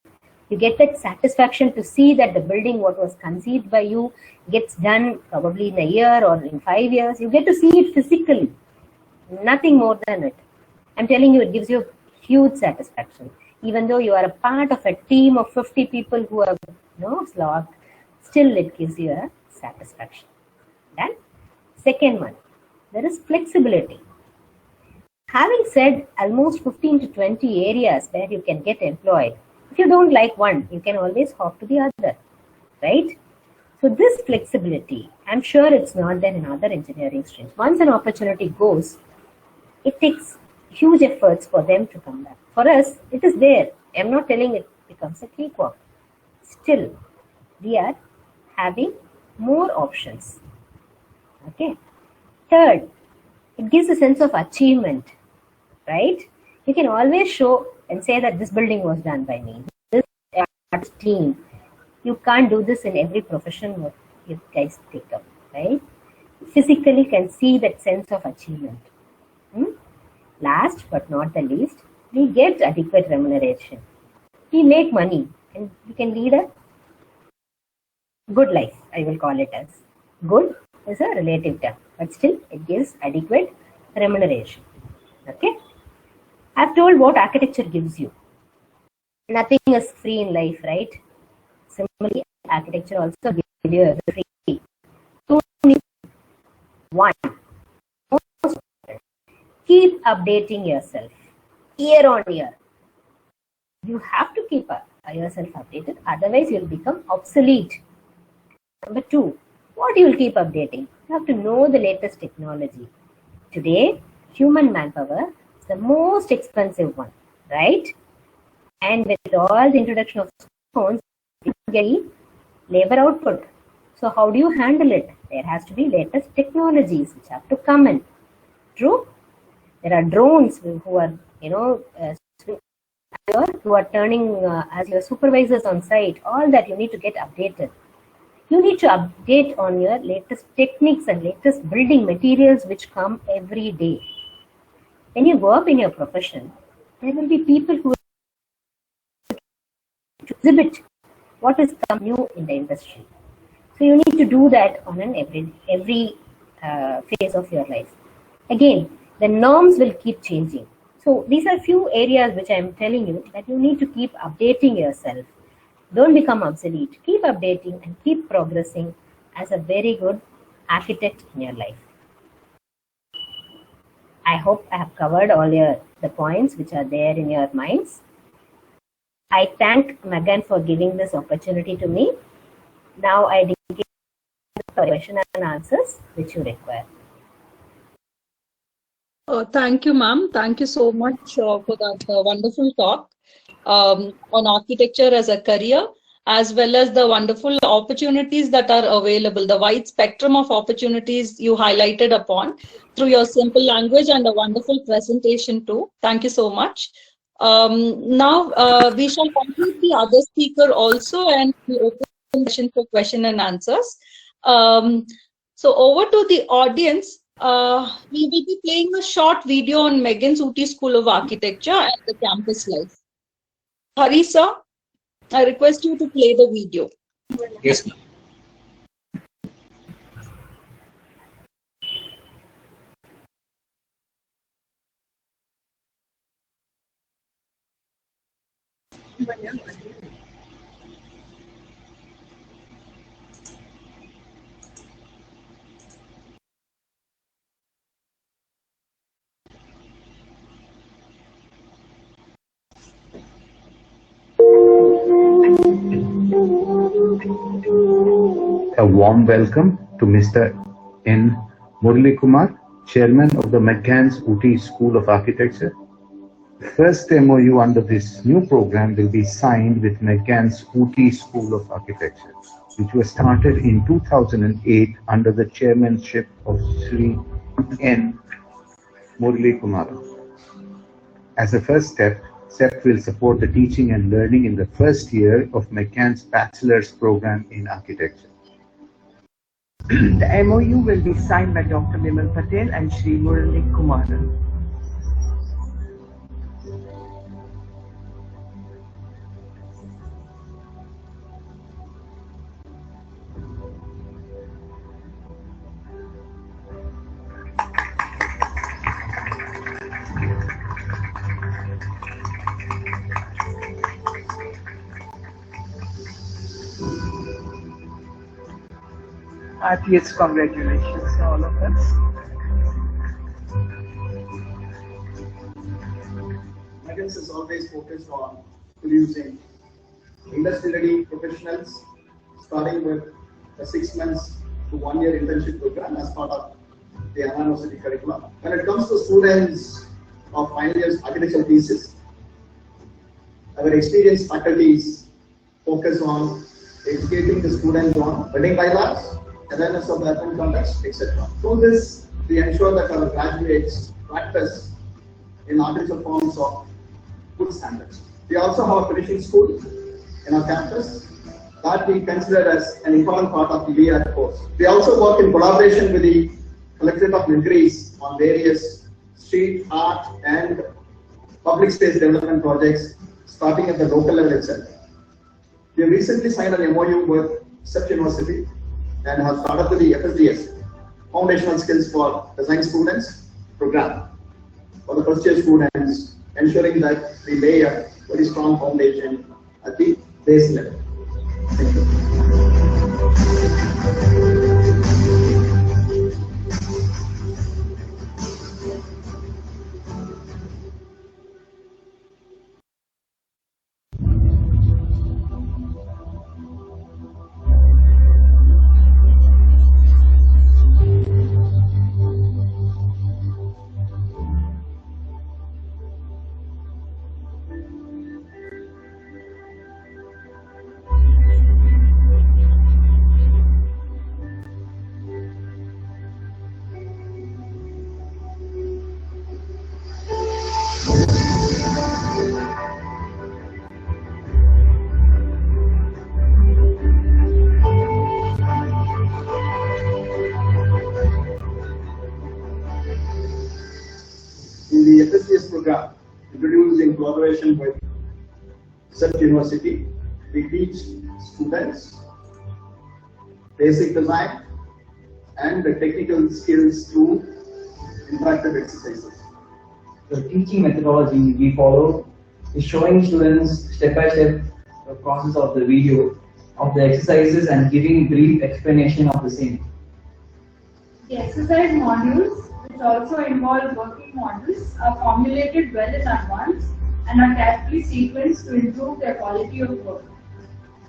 You get that satisfaction to see that the building, what was conceived by you, gets done probably in a year or in 5 years. You get to see it physically, nothing more than it. I'm telling you, it gives you huge satisfaction. Even though you are a part of a team of 50 people who have slogged, still it gives you a satisfaction. Then, second one, there is flexibility. Having said almost 15 to 20 areas where you can get employed, if you don't like one, you can always hop to the other, right? So this flexibility, I'm sure it's not there in other engineering streams. Once an opportunity goes, it takes huge efforts for them to come back. For us, it is there. I'm not telling it becomes a cakewalk. Still, we are having more options. Okay. Third, it gives a sense of achievement, right? You can always show and say that this building was done by me, this team. You can't do this in every profession what you guys take up, right? Physically can see that sense of achievement. Last but not the least, we get adequate remuneration. We make money and we can lead a good life, I will call it as. Good is a relative term, but still it gives adequate remuneration. Okay? I've told what architecture gives you. Nothing is free in life, right? Similarly, architecture also gives you everything. One, keep updating yourself. year on year. You have to keep yourself updated, otherwise you'll become obsolete. Number two, what you will keep updating? You have to know the latest technology. Today, human manpower is the most expensive one, right? And with all the introduction of phones, you get labor output. So how do you handle it? There has to be latest technologies which have to come in. True? There are drones who are, who are turning as your supervisors on site. All that you need to get updated. You need to update on your latest techniques and latest building materials which come every day. When you go up in your profession, there will be people who exhibit what is new in the industry. So you need to do that on an every phase of your life. Again, the norms will keep changing. So these are few areas which I am telling you that you need to keep updating yourself. Don't become obsolete. Keep updating and keep progressing as a very good architect in your life. I hope I have covered all the points which are there in your minds. I thank McGANS for giving this opportunity to me. Now I dedicate the question and answers which you require. Thank you, ma'am. Thank you so much for that wonderful talk on architecture as a career, as well as the wonderful opportunities that are available, the wide spectrum of opportunities you highlighted upon through your simple language and a wonderful presentation too. Thank you so much. Now we shall complete the other speaker also, and we open the session for question and answers. So over to the audience. We will be playing a short video on McGANS Ooty School of Architecture and the campus life. Hari sir, I request you to play the video. Yes, ma'am. A warm welcome to Mr. N. Murali Kumar, Chairman of the McGANS Ooty School of Architecture. The first MOU under this new program will be signed with McGANS Ooty School of Architecture, which was started in 2008 under the chairmanship of Sri N. Murali Kumar. As a first step, CEP will support the teaching and learning in the first year of McGANS Bachelor's Program in Architecture. The MOU will be signed by Dr. Bimal Patel and Sri Murali Kumar. Heartiest congratulations to all of us. McGANS is always focused on producing industry-ready professionals, starting with a 6 months to 1 year internship program as part of the university curriculum. When it comes to students of final year's architectural thesis, our experienced faculties focus on educating the students on building bylaws, awareness of the urban context, etc. Through this, we ensure that our graduates practice in architectural forms of good standards. We also have a finishing school in our campus that we consider as an important part of the BR course. We also work in collaboration with the Collectorate of Ministries on various street art and public space development projects starting at the local level itself. We have recently signed an MOU with CEP University and have started with the FSDS, Foundational Skills for Design Students program for the first year students, ensuring that we lay a very strong foundation at the base level. Thank you. the FSCS program introduced in collaboration with Set University, we teach students basic design and the technical skills through interactive exercises. The teaching methodology we follow is showing students step-by-step the process of the video of the exercises and giving brief explanation of the same. The exercise modules, which also involve working models, are formulated well in advance and are carefully sequenced to improve their quality of work.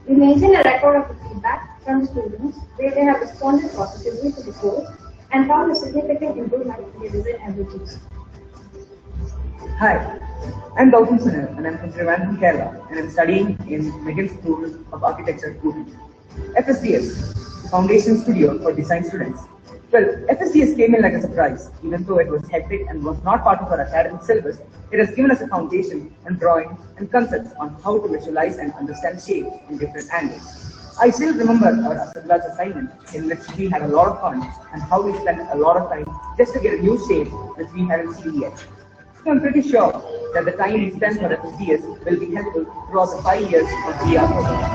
We maintain a record of the feedback from students where they have responded positively to the course and found a significant improvement in their design abilities. Hi, I'm Gautam Sunil and I'm from Revathy, Kerala, and I'm studying in McGANS School of Architecture Ooty. FSCS, Foundation Studio for Design Students. Well, FSCS came in like a surprise. Even though it was hectic and was not part of our academic syllabus, it has given us a foundation on drawing and concepts on how to visualize and understand shapes in different angles. I still remember our Assemblage assignment in which we had a lot of fun and how we spent a lot of time just to get a new shape which we haven't seen yet. So I'm pretty sure that the time we spend for FSCS will be helpful throughout the 5 years of VR program.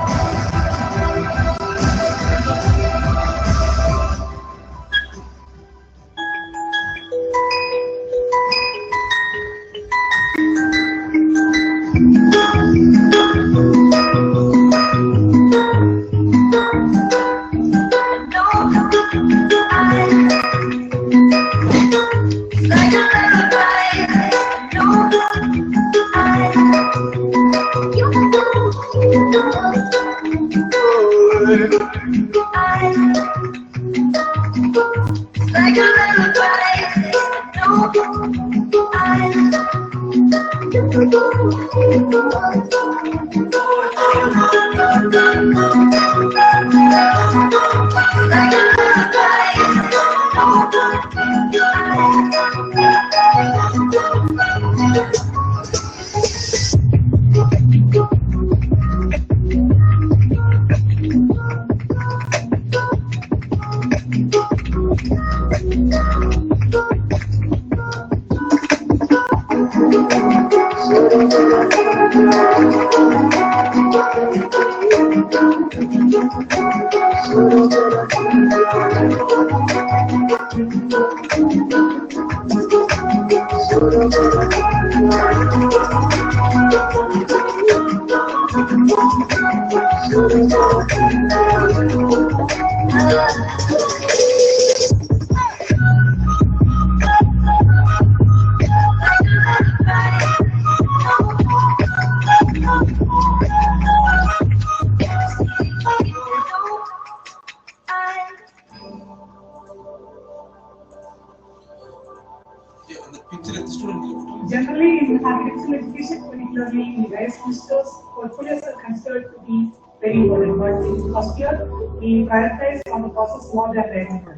Generally, in architectural education, particularly in various semesters, portfolios are considered to be very important. But in first year, we prioritize on the process more than technical.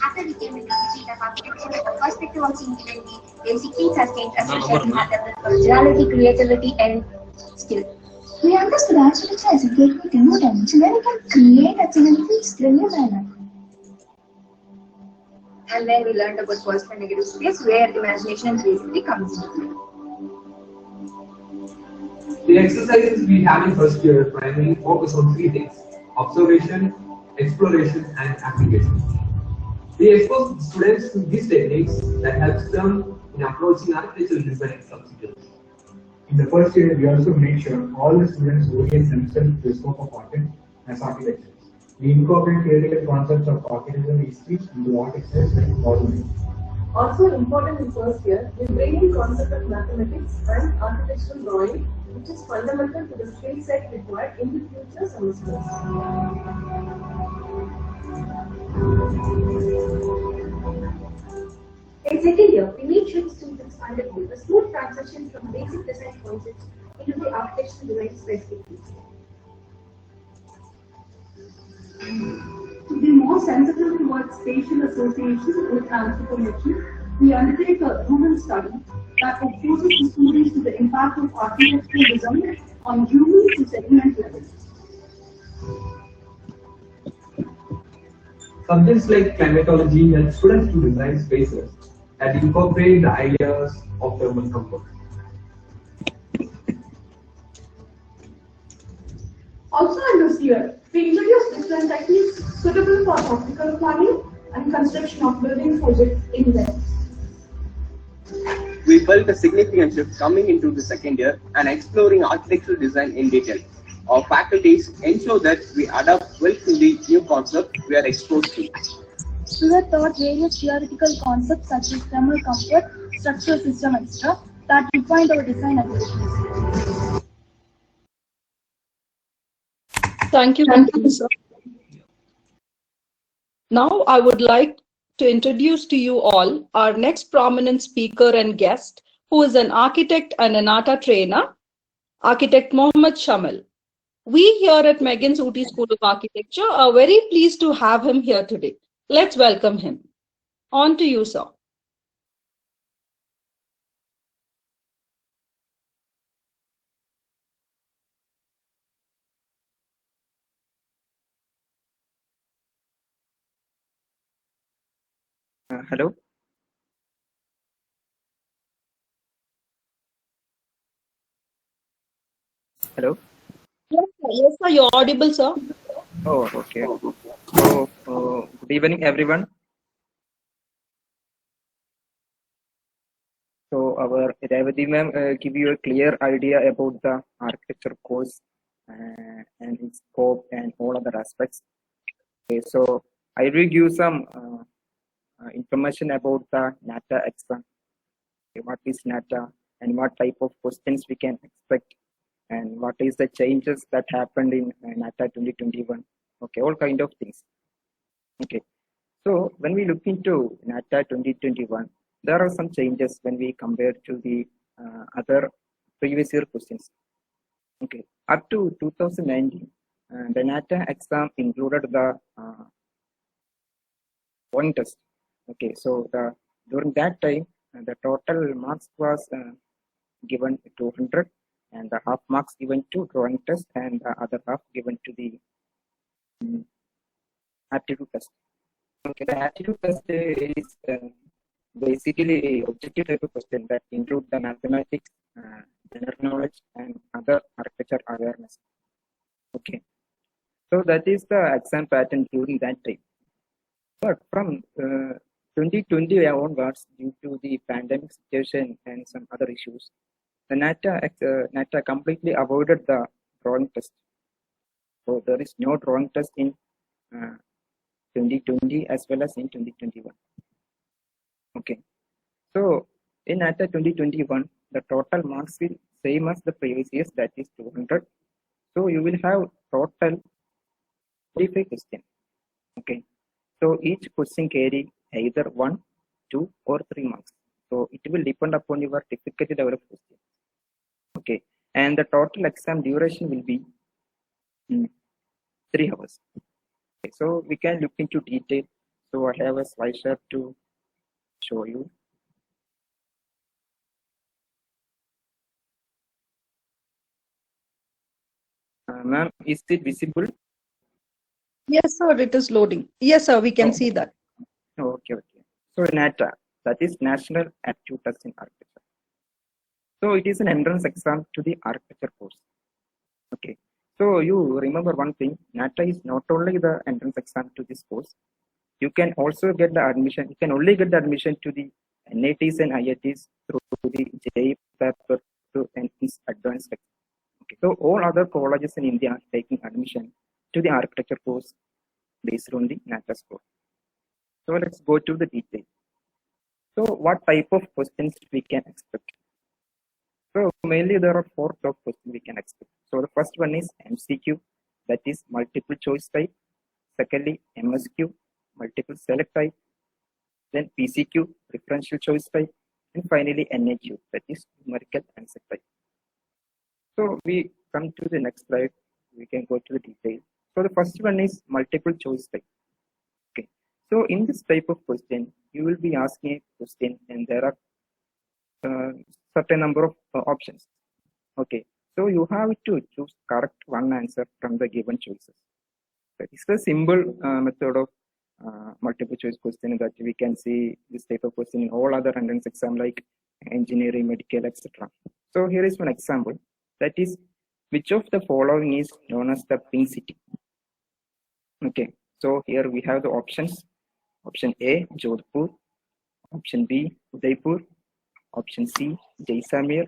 After we came into the field of architecture, the perspective on singularity basically has changed, especially at the originality, creativity, and skill. We understood architecture as a gateway to new dimensions where we can create excellent brilliant dialogue. And then we learned about positive and negative space where imagination and creativity comes in. The exercises we have in first year primarily focus on 3 things: observation, exploration, and application. We expose students to these techniques that helps them in approaching architectural design substitutes. In the first year, we also make sure all the students orient themselves to the scope of art as architects. We incorporate theoretical concepts of architectural history into art exercises like modeling. Also important in first year, we bring in concept of mathematics and architectural drawing, which is fundamental to the skill set required in the future semesters. In second year, we make sure the students undergo a smooth transition from basic design concepts into the architectural design specifics. To be more sensitive towards spatial association with anthropology, we undertake a human study that exposes the students to the impact of architectural design on human to segment levels. Subjects like climatology help students to design spaces that incorporate the ideas of thermal comfort. Also in this year, we introduced different techniques suitable for practical planning and construction of building projects in them. We felt a significant shift coming into the second year and exploring architectural design in detail. Our faculties ensure that we adapt well to the new concepts we are exposed to. We were taught various theoretical concepts such as thermal comfort, structural system, etc. that defined our design abilities. Thank you, sir. Now I would like to introduce to you all our next prominent speaker and guest, who is an architect and a NATA trainer, Architect Muhammed Shamil. We here at McGANS Ooty School of Architecture are very pleased to have him here today. Let's welcome him. On to you, sir. Hello. Hello. Yes, sir, you're audible, sir. Oh, okay. So, good evening, everyone. So, our Revathy ma'am give you a clear idea about the architecture course and its scope and all other aspects. Okay, so I will give some information about the NATA exam. Okay, what is NATA and what type of questions we can expect, and what is the changes that happened in NATA 2021. Okay, all kind of things. Okay, so when we look into NATA 2021, there are some changes when we compare to the other previous year questions. Okay, up to 2019, the NATA exam included the one test. Okay, so during that time, the total marks was given 200, and the half marks given to drawing test, and the other half given to the aptitude test. Okay, the aptitude test is basically objective type of question that include the mathematics, general knowledge, and other architecture awareness. Okay, so that is the exam pattern during that time. But from 2020 onwards, due to the pandemic situation and some other issues, the NATA completely avoided the drawing test. So there is no drawing test in 2020 as well as in 2021. Okay, so in NATA 2021, the total marks will same as the previous years, that is 200. So you will have total 45 questions. Okay, so each question carry either 1, 2, or 3 marks. So it will depend upon your difficulty level of question. Okay, and the total exam duration will be 3 hours. Okay, so we can look into detail. So I have a slide share to show you. Ma'am, is it visible? Yes, sir, it is loading. Yes, sir, we can see that. Okay, okay. So NATA, that is National Aptitude Test in Architecture. So it is an entrance exam to the architecture course. Okay. So you remember one thing, NATA is not only the entrance exam to this course, you can also get the admission, you can only get the admission to the NITs and IITs through the JEE paper and its advanced exam. Okay. So all other colleges in India are taking admission to the architecture course based on the NATA score. So let's go to the detail. So what type of questions we can expect? So mainly there are 4 top questions we can expect. So the first one is MCQ, that is multiple choice type. Secondly, MSQ, multiple select type. Then PCQ, preferential choice type. And finally NAQ, that is numerical answer type. So we come to the next slide. We can go to the detail. So the first one is multiple choice type. Okay. So in this type of question, you will be asking a question and there are certain number of options. Okay. So you have to choose correct one answer from the given choices. It's a simple method of multiple choice question that we can see this type of question in all other entrance exam like engineering, medical, etc. So here is one example, that is, which of the following is known as the pink city? Okay, so here we have the options. Option A, Jodhpur. Option B, Udaipur. Option C, Jaisalmer.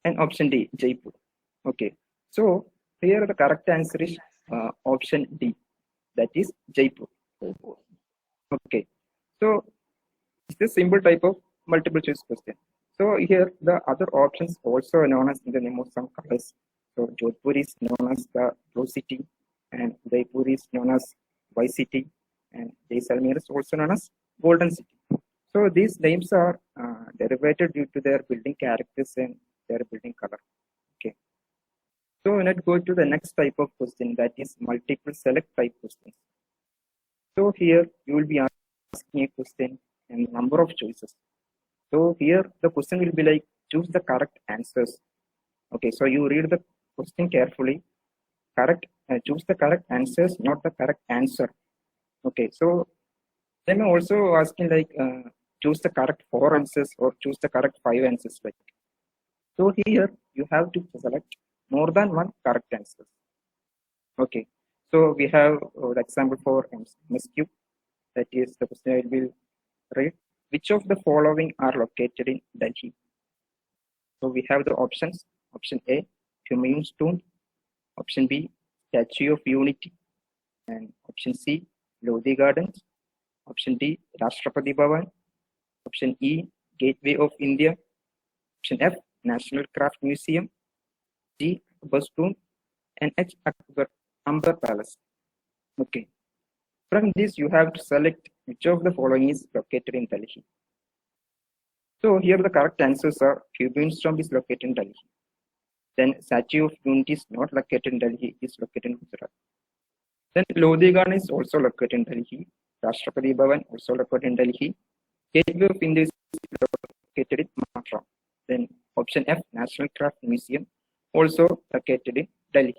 And option D, Jaipur. Okay, so here the correct answer is option D, that is Jaipur. Okay, so it's a simple type of multiple choice question. So here the other options also known as in the name of some colors. So Jodhpur is known as the blue city, and Udaipur is known as white city, and Jaisalmer is also known as golden city. So these names are derivated due to their building characters and their building color. Okay. So let's go to the next type of question, that is multiple select type questions. So here you will be asking a question and number of choices. So here the question will be like choose the correct answers. Okay, so you read the question carefully. Choose the correct answers, not the correct answer. Okay, so they may also asking like choose the correct 4 answers or choose the correct 5 answers. Like, so here you have to select more than one correct answer. Okay, so we have the example for MSQ. That is the question I will read. Which of the following are located in Delhi? So we have the options. Option A, Humayun's tomb. Option B, Statue of Unity. And option C, Lodi Gardens. Option D, Rashtrapati Bhavan. Option E, Gateway of India. Option F, National Craft Museum. G, Akbar's tomb. And H, Amber Palace. Okay. From this, you have to select which of the following is located in Delhi. So here the correct answers are Humayun's tomb is located in Delhi. Then Statue of Unity is not located in Delhi, it is located in Gujarat. Then Lodi Garden is also located in Delhi. Rashtrapati Bhavan also located in Delhi. Gateway of India is located in Mathura. Then option F, National Craft Museum, also located in Delhi.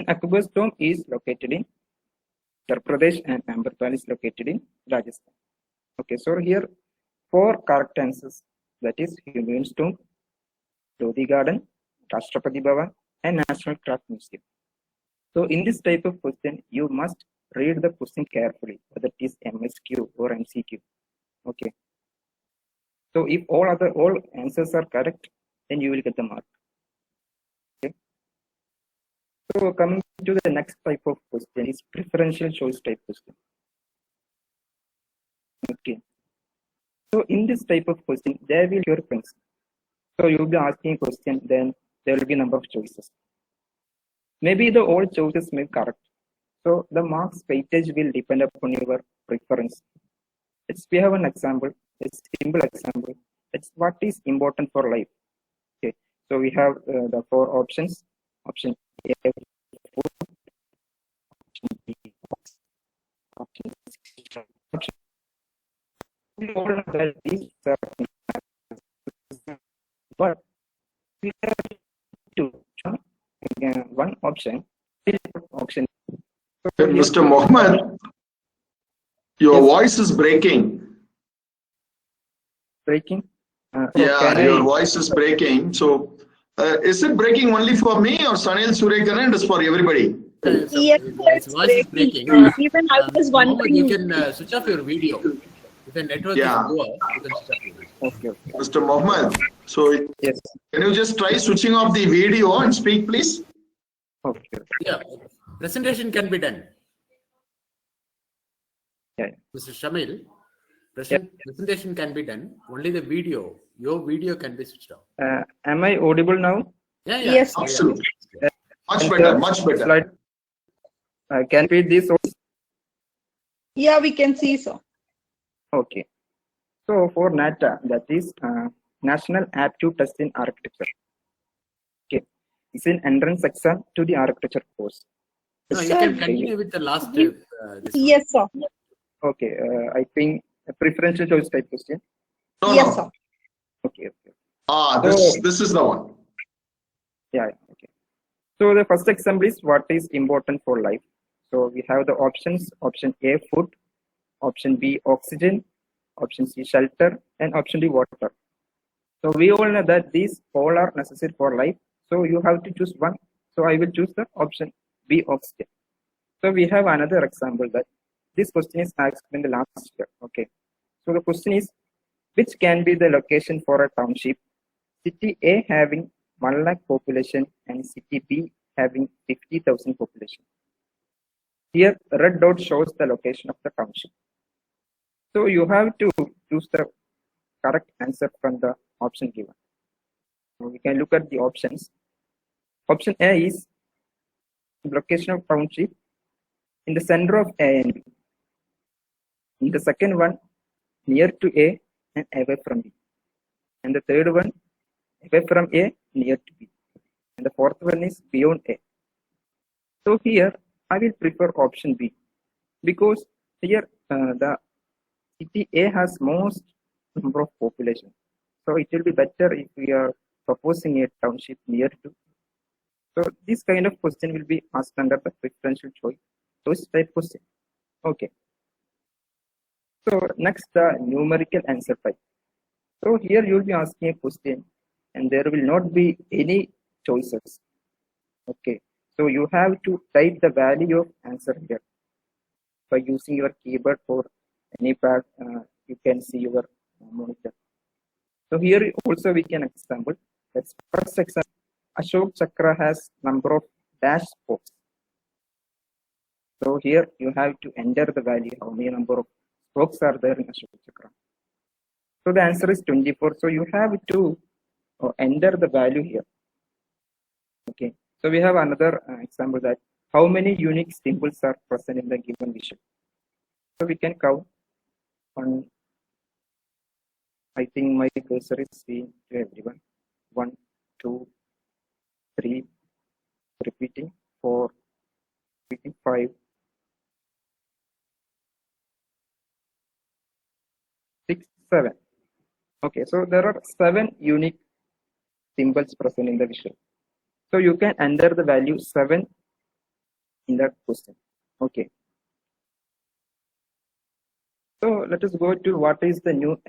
Akbar's tomb is located in Uttar Pradesh and Amber Palace is located in Rajasthan. Okay, so here 4 correct answers, that is Humayun's tomb, Lodi Garden, Rashtrapati Bhavan, and National Craft Museum. So in this type of question, you must read the question carefully, whether it is MSQ or MCQ. Okay. So if all answers are correct, then you will get the mark. Okay. So coming to the next type of question is preferential choice type question. Okay. So in this type of question, there will be your preference. So you will be asking a question, then there will be a number of choices. Maybe the all choices may be correct. So the marks weightage will depend upon your preference. We have an example, a simple example. It's what is important for life. Okay. So we have the 4 options. Option A, food. Option B, option C, option. We all know that these are, but we have to again one option. Option. Mr. Muhammed, your voice is breaking. Breaking? Yeah, your voice is breaking. So, is it breaking only for me or Sanil Surekaran? It is for everybody? Yes, His voice is breaking. Even I was wondering. You can switch off your video. If the network is poor, you can switch off your video. Okay. Mr. Muhammad, so yes. Can you just try switching off the video and speak, please? Okay. Yeah, presentation can be done. Yeah. Mr. Shamil, presentation can be done. Only the video, your video can be switched off. Am I audible now? Yeah. Yes. Absolutely. Much better, much better. Slide. Can read this? Yeah, we can see so. Okay. So for NATA, that is National Aptitude Test in Architecture. Okay. It's an entrance exam to the architecture course. No, you can continue with the last. Yes, sir. Okay. I think a preferential choice type question. Yes, sir. Okay. This is the one. Yeah. Okay. So the first example is what is important for life. So we have the options, option A, food, option B, oxygen, option C, shelter, and option D, water. So we all know that these all are necessary for life. So you have to choose one. So I will choose the option B, oxygen. So we have another example that this question is asked in the last year. Okay. So the question is, which can be the location for a township? City A having 1 lakh population and city B having 50,000 population. Here, red dot shows the location of the township. So you have to choose the correct answer from the option given. So we can look at the options. Option A is location of township in the center of A and B. In the second one, near to A and away from B. And the third one, away from A, near to B. And the fourth one is beyond A. So here, I will prefer option B because here the city A has most number of population. So it will be better if we are proposing a township near to. So this kind of question will be asked under the preferential choice type question. Okay. So next, the numerical answer type. So here you will be asking a question and there will not be any choices. Okay. So you have to type the value of answer here by using your keyboard or any pad. You can see your monitor. So here also we can example. Let's first example. Ashok Chakra has number of dash spokes. So here you have to enter the value, how many number of spokes are there in Ashok Chakra. So the answer is 24. So you have to enter the value here. Okay. So we have another example that how many unique symbols are present in the given visual. So we can count on, I think my cursor is seen to everyone. 1, 2, 3, repeating, 4, repeating, 5, 6, 7. Okay, so there are 7 unique symbols present in the visual. So you can enter the value 7 in that question. Okay. So let us go to what is the new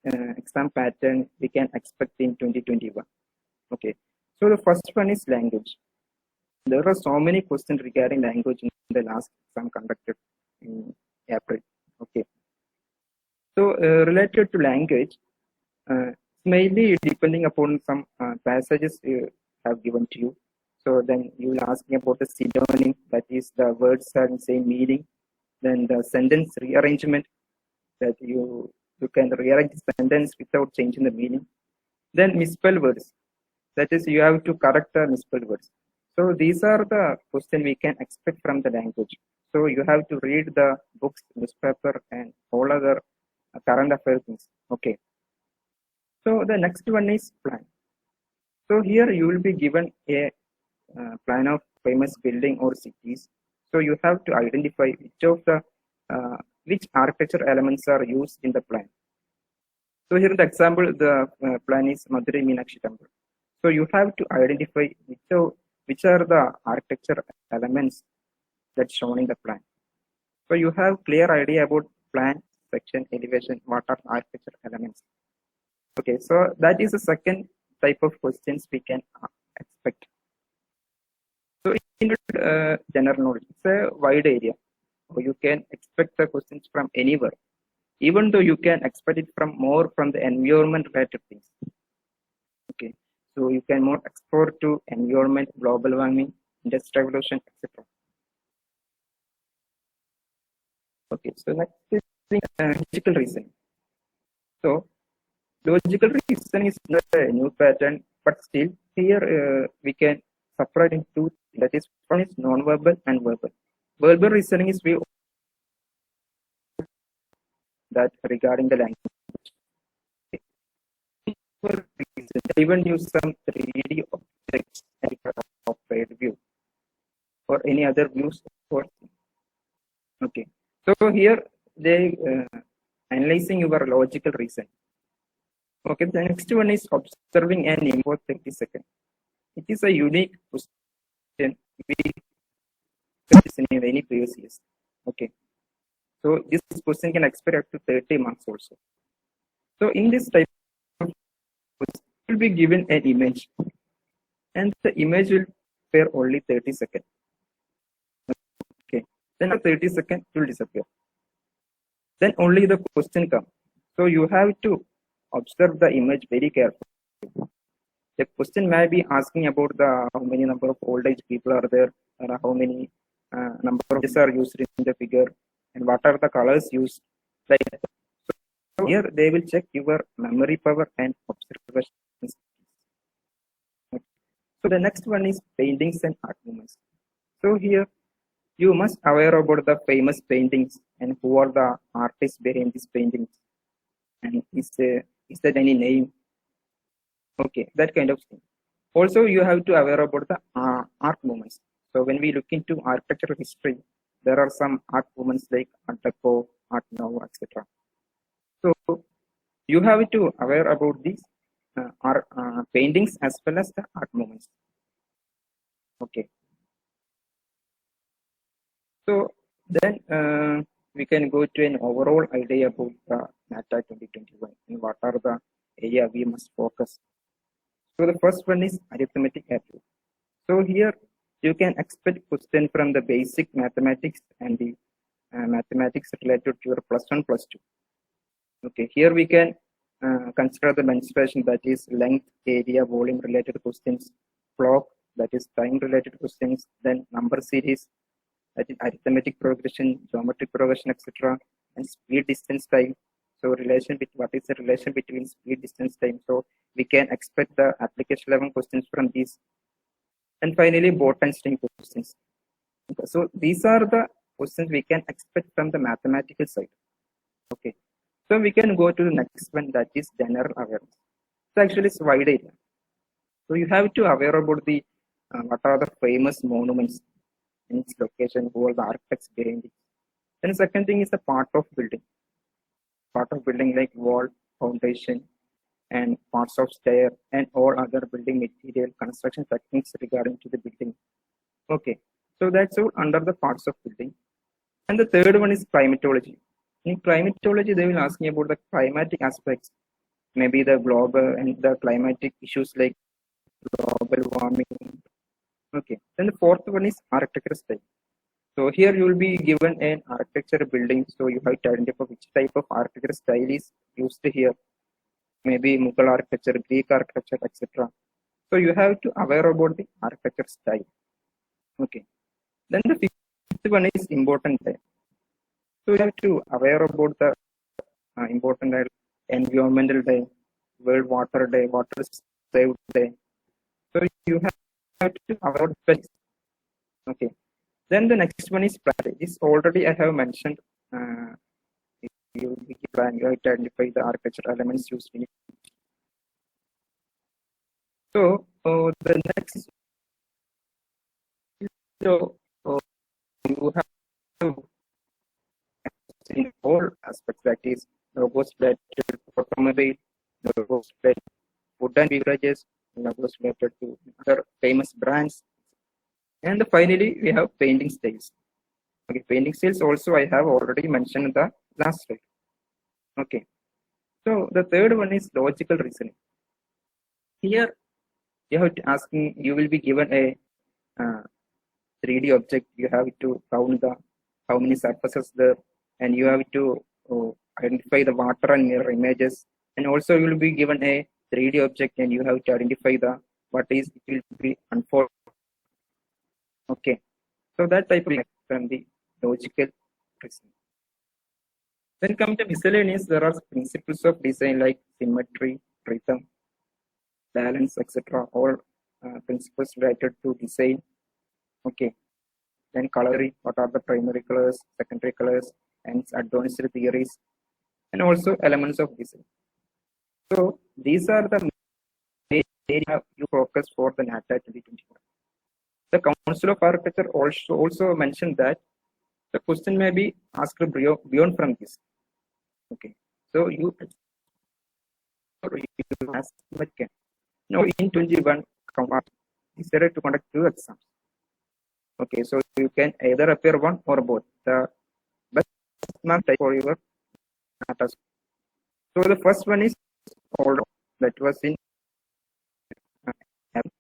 exam pattern we can expect in 2021. Okay. So the first one is language. There are so many questions regarding language in the last exam conducted in April. Okay. So related to language, mainly depending upon some passages have given to you. So then you will ask me about the synonym, that is the words have the same meaning. Then the sentence rearrangement, that you can rearrange the sentence without changing the meaning. Then misspelled words, that is you have to correct the misspelled words. So these are the questions we can expect from the language. So you have to read the books, newspaper, and all other current affairs things. Okay. So the next one is plan. So here you will be given a plan of famous building or cities. So you have to identify which of the which architecture elements are used in the plan. So here in the example, the plan is Madurai Meenakshi Temple. So you have to identify which are the architecture elements that's shown in the plan. So you have clear idea about plan, section, elevation, what are architecture elements. Okay, so that is the second type of questions we can expect. So in general knowledge, it's a wide area. So you can expect the questions from anywhere, even though you can expect it from more from the environment related things. Okay, so you can more explore to environment, global warming, industrial revolution, etc. Okay, so next is logical reasoning. So logical reasoning is not a new pattern, but still here we can separate into two. That is, one is non-verbal and verbal. Verbal reasoning is we that regarding the language. They even use some 3D objects of trade view or any other views. Okay, so here they analyzing your logical reason. Okay, the next one is observing an import 30 seconds. It is a unique question. We this in any previous years. Okay. So this question can expect up to 30 marks also. So in this type of question, will be given an image, and the image will appear only 30 seconds. Okay. Then after 30 seconds, it will disappear. Then only the question comes. So you have to observe the image very carefully. The question may be asking about the how many number of old age people are there, or how many number of days are used in the figure, and what are the colors used. Like that. So here they will check your memory power and observation. Okay. So the next one is paintings and art movements. So here you must aware about the famous paintings and who are the artists behind these paintings, and is there any name? Okay, that kind of thing. Also, you have to aware about the art movements. So when we look into architectural history, there are some art movements like Art Deco, Art Nouveau, etc. So you have to aware about these paintings as well as the art movements. Okay. So then we can go to an overall idea about the NATA 2021 and what are the area we must focus. So the first one is arithmetic aptitude. So here you can expect question from the basic mathematics and the mathematics related to your +1, +2. Okay, here we can consider the mensuration, that is length, area, volume related questions, clock, that is time related questions, then number series, that is arithmetic progression, geometric progression, etc., and speed, distance, time. So what is the relation between speed, distance, time? So we can expect the application level questions from these. And finally, Bose-Einstein questions. Okay, so these are the questions we can expect from the mathematical side. Okay, so we can go to the next one, that is general awareness. So actually it's wide area. So you have to aware about the what are the famous monuments in its location, who are the architects behind it. Then the second thing is the part of building. Part of building like wall, foundation, and parts of stair, and all other building material construction techniques regarding to the building. Okay, so that's all under the parts of building. And the third one is climatology. In climatology, they will ask me about the climatic aspects, maybe the global and the climatic issues like global warming. Okay, then the fourth one is architecture style. So here you will be given an architecture building, so you have to identify which type of architecture style is used here. Maybe Mughal architecture, Greek architecture, etc. So you have to aware about the architecture style. Okay. Then the fifth one is important day. So you have to aware about the important day, environmental day, World Water Day, Water Saved Day. So you have to aware about the. Okay. Then the next one is plan. This already I have mentioned. You will be plan. You have to identify the architecture elements used in it. So the next. So you have to in all aspects, that is logos related to automobile, logos related to food and beverages, logos related to other famous brands. And finally, we have painting styles. Okay, painting styles also I have already mentioned in the last slide. Okay, so the third one is logical reasoning. Here, you have to ask me, you will be given a 3D object. You have to count the how many surfaces there, and you have to identify the water and mirror images. And also, you will be given a 3D object, and you have to identify the what is it will be unfold. Okay, so that type of from the logical reasoning. Then come to miscellaneous, there are principles of design like symmetry, rhythm, balance, etc. All principles related to design. Okay, then coloring, what are the primary colors, secondary colors, and advanced theories, and also elements of design. So these are the main area you focus for the NATA 2021. The Council of Architecture also mentioned that the question may be asked beyond from this. Okay, so you ask what can. Now in 21, decided to conduct 2 exams. Okay, so you can either appear one or both. The best mark type for your NATA. So the first one is old, that was in.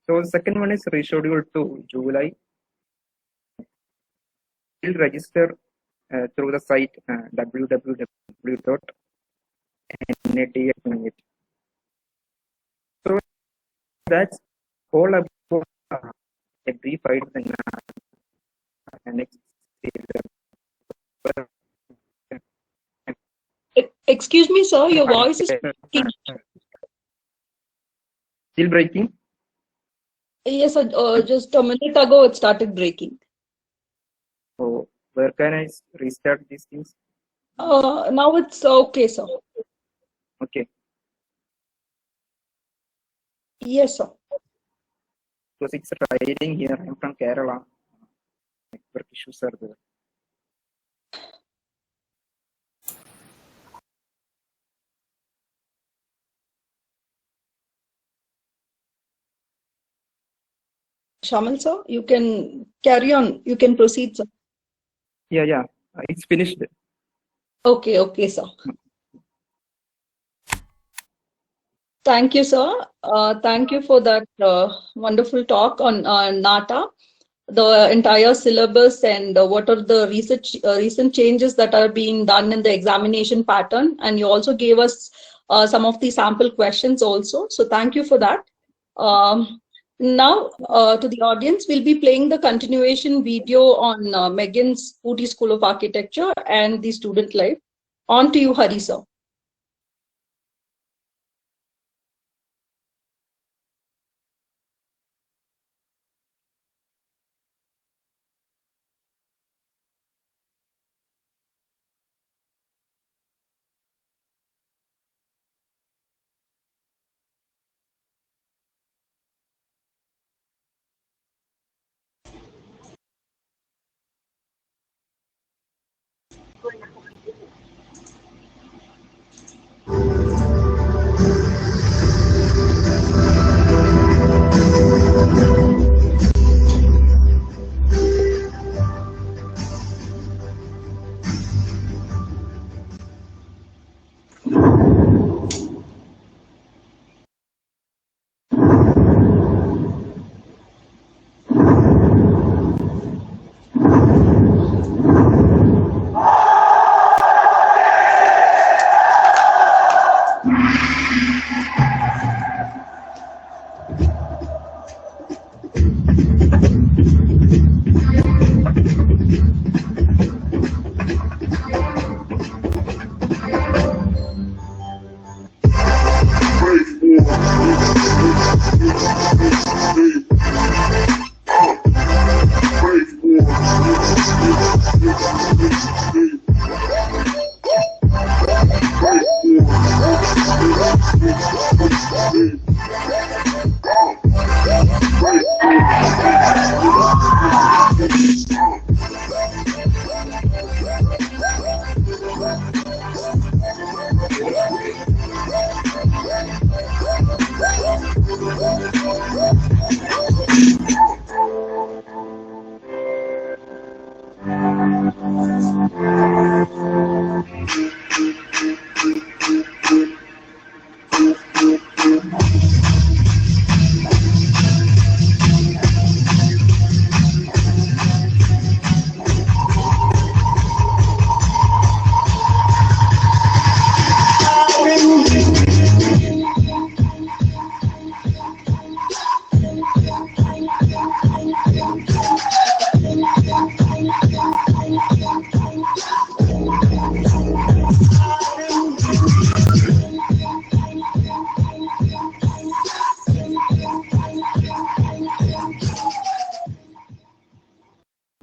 So the second one is rescheduled to July. Will register through the site www.nata.net. So that's all about a brief idea of the next. Excuse me, sir, your voice is breaking. Still breaking? Yes, sir, just a minute ago it started breaking. So where can I restart these things? Now it's okay, sir. Okay. Yes, sir. So it's writing here. I'm from Kerala. Network issues are there. Shamil, sir, you can carry on. You can proceed, sir. Yeah. It's finished. Okay, sir. Thank you, sir. Thank you for that wonderful talk on NATA, the entire syllabus, and what are the recent changes that are being done in the examination pattern. And you also gave us some of the sample questions also. So thank you for that. Now, to the audience, we'll be playing the continuation video on McGANS Ooty School of Architecture and the student life. On to you, Hari, sir.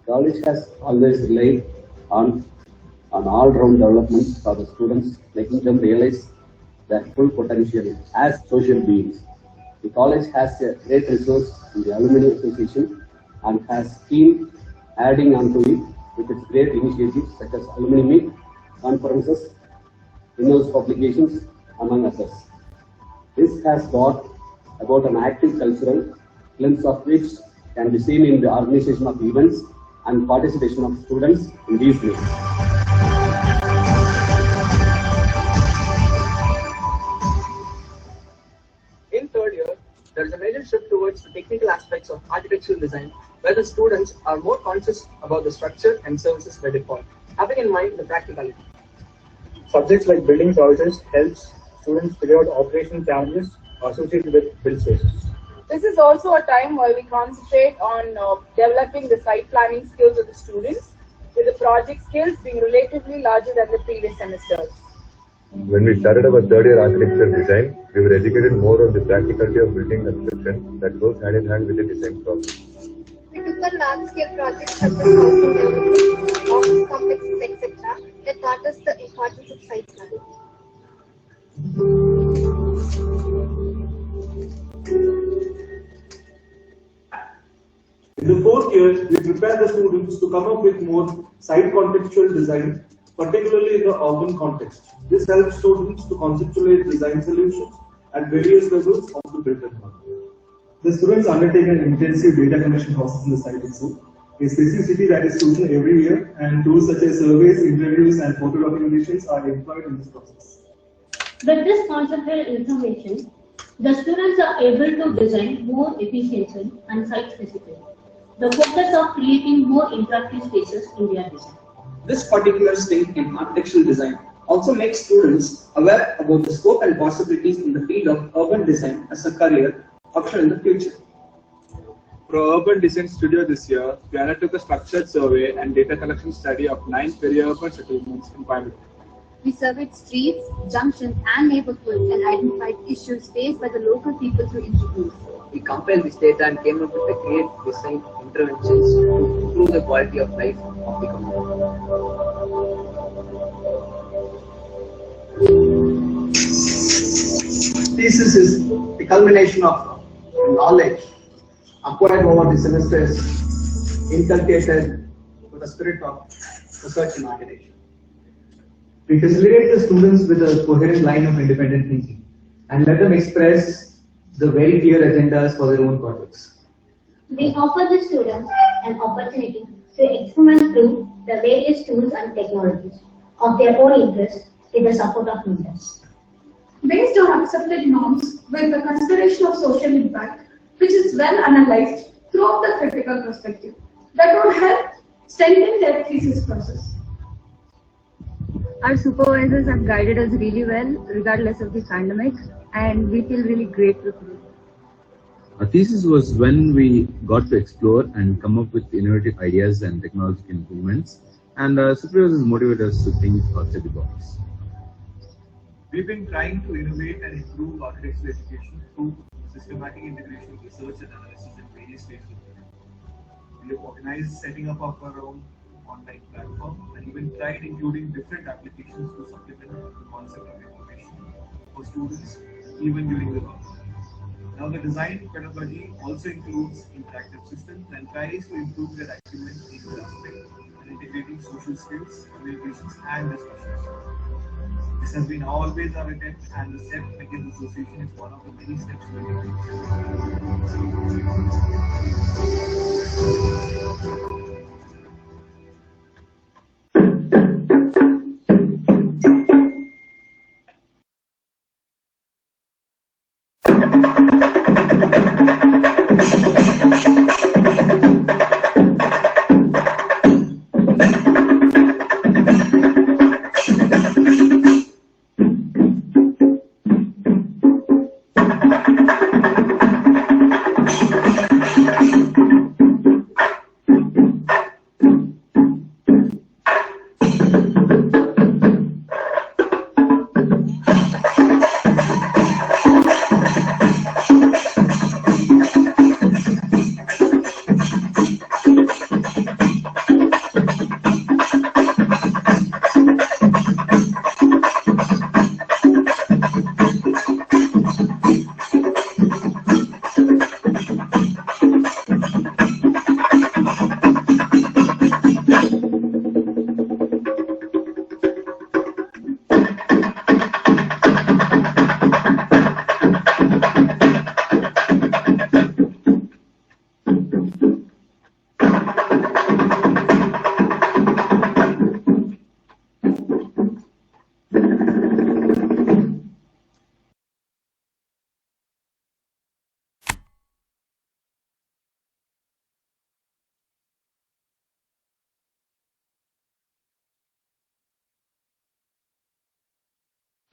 College has always relied on all-round development for the students, making them realize their full potential as social beings. The college has a great resource in the Alumni Association and has been adding on to it with its great initiatives such as Alumni Meet, conferences, in-house publications, among others. This has brought about an active cultural glimpse of which can be seen in the organization of events and participation of students in these meetings. In third year, there is a major shift towards the technical aspects of architectural design, where the students are more conscious about the structure and services by default, having in mind the practicality. Subjects like building choices helps students figure out operational challenges associated with build spaces. This is also a time where we concentrate on developing the site planning skills of the students, with the project skills being relatively larger than the previous semesters. When we started our third year architecture design, we were educated more on the practicality of building construction that goes hand in hand with the design process. We took on large-scale projects such as housing development, office complexes, etc. that taught us the importance of site planning. In the fourth year, we prepare the students to come up with more site contextual design, particularly in the urban context. This helps students to conceptualize design solutions at various levels of the built environment. The students undertake an intensive data collection process in the site itself, a specificity that is chosen every year, and tools such as surveys, interviews, and photo documentations are employed in this process. With this conceptual information, the students are able to design more efficiently and site-specific. The focus of creating more interactive spaces in their design. This particular stage in architectural design also makes students aware about the scope and possibilities in the field of urban design as a career option in the future. For our urban design studio this year, we undertook a structured survey and data collection study of 9 peri-urban settlements in Coimbatore. We surveyed streets, junctions, and neighborhoods and identified issues faced by the local people through interviews. We compiled this data and came up with the great design interventions to improve the quality of life of the community. Thesis is the culmination of knowledge acquired over the semesters, inculcated with a spirit of research and architecture. We facilitate the students with a coherent line of independent thinking and let them express the very clear agendas for their own projects. We offer the students an opportunity to experiment through the various tools and technologies of their own interest with the support of mentors. Based on accepted norms with the consideration of social impact, which is well analyzed throughout the critical perspective, that would help strengthen their thesis process. Our supervisors have guided us really well, regardless of the pandemic, and we feel really grateful for it. Our thesis was when we got to explore and come up with innovative ideas and technological improvements, and our supervisors motivated us to think outside the box. We've been trying to innovate and improve architectural education through systematic integration of research and analysis at various stages of learning. We have organized setting up of our own online platform and even tried including different applications to supplement the concept of information for students even during the lockdown. Now the design pedagogy also includes interactive systems and tries to improve their acumen in this aspect and integrating social skills, communications and discussions. This has been always our attempt, and the SEP McGANS Association is one of the many steps we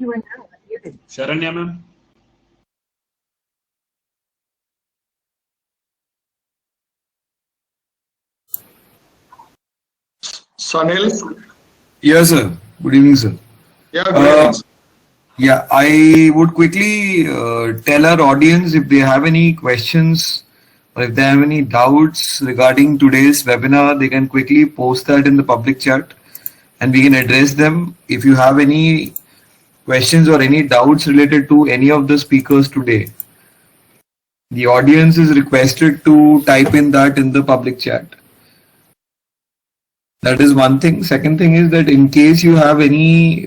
You are now unmuted. Sharanya ma'am. Shamil? Yes, sir. Good evening, sir. Yeah, good evening. Yeah, I would quickly tell our audience if they have any questions or if they have any doubts regarding today's webinar, they can quickly post that in the public chat and we can address them. If you have any questions or any doubts related to any of the speakers today, the audience is requested to type in that in the public chat. That is one thing. Second thing is that in case you have any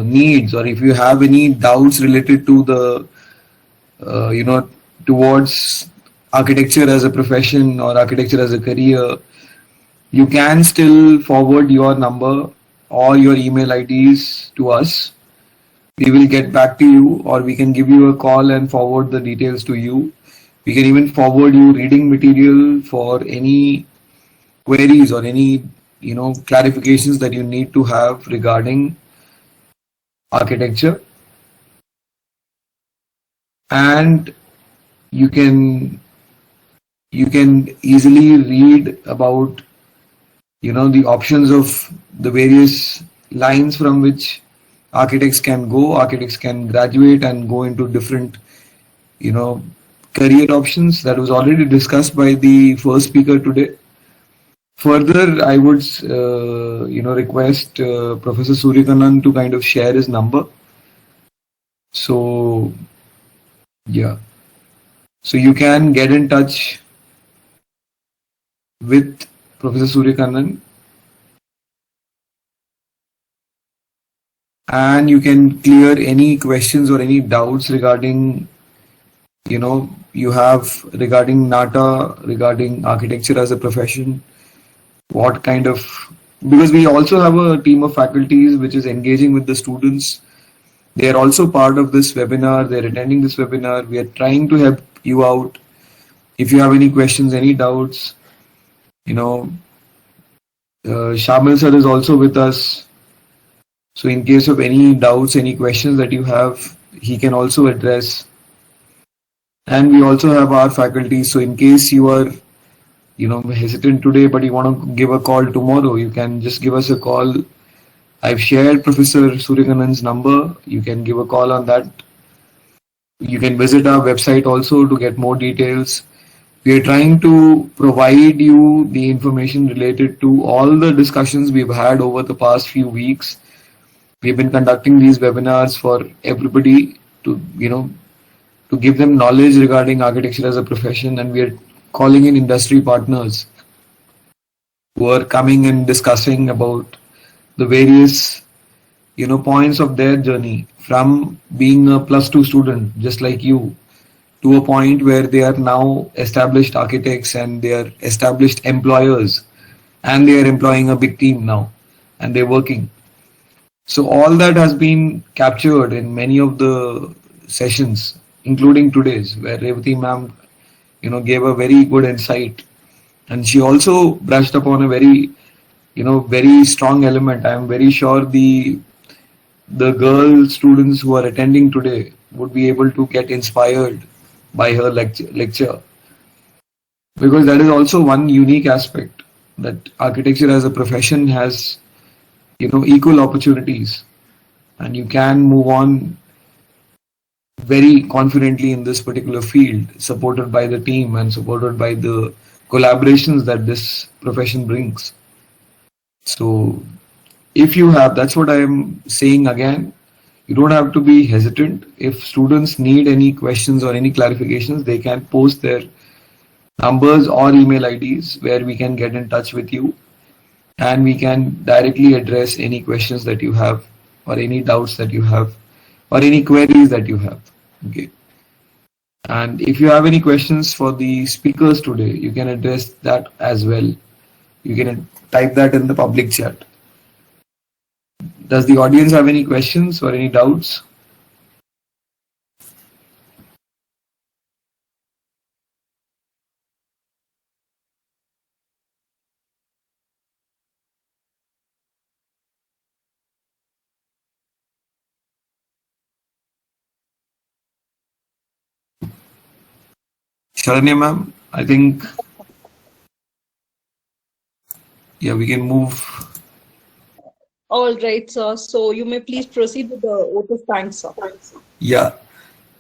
needs or if you have any doubts related to the, towards architecture as a profession or architecture as a career, you can still forward your number or your email IDs to us. We will get back to you or we can give you a call and forward the details to you. We can even forward you reading material for any queries or any clarifications that you need to have regarding architecture, and you can easily read about the options of the various lines from which architects can go. Architects can graduate and go into different career options. That was already discussed by the first speaker today. Further, I would request Professor Suryakannan to kind of share his number. So yeah, so you can get in touch with Professor Suryakannan and you can clear any questions or any doubts regarding you have regarding NATA, regarding architecture as a profession. What kind of, because we also have a team of faculties which is engaging with the students. They are also part of this webinar. They're attending this webinar. We are trying to help you out. If you have any questions, any doubts, Shamil sir is also with us. So in case of any doubts, any questions that you have, he can also address. And we also have our faculty. So in case you are hesitant today, but you want to give a call tomorrow, you can just give us a call. I've shared Professor Suryakanan's number. You can give a call on that. You can visit our website also to get more details. We are trying to provide you the information related to all the discussions we've had over the past few weeks. We've been conducting these webinars for everybody to give them knowledge regarding architecture as a profession, and we are calling in industry partners who are coming and discussing about the various points of their journey from being a +2 student just like you to a point where they are now established architects and they are established employers and they are employing a big team now and they're working. So all that has been captured in many of the sessions, including today's, where Revathy ma'am gave a very good insight, and she also brushed upon a very very strong element. I am very sure the girl students who are attending today would be able to get inspired by her lecture, because that is also one unique aspect, that architecture as a profession has equal opportunities and you can move on very confidently in this particular field, supported by the team and supported by the collaborations that this profession brings. So if you have, that's what I am saying again, you don't have to be hesitant. If students need any questions or any clarifications, they can post their numbers or email IDs where we can get in touch with you and we can directly address any questions that you have or any doubts that you have or any queries that you have. Okay. And if you have any questions for the speakers today, you can address that as well. You can type that in the public chat. Does the audience have any questions or any doubts? Sharanya ma'am, I think, yeah, we can move. All right, sir. So you may please proceed with the vote of thanks, sir. Yeah.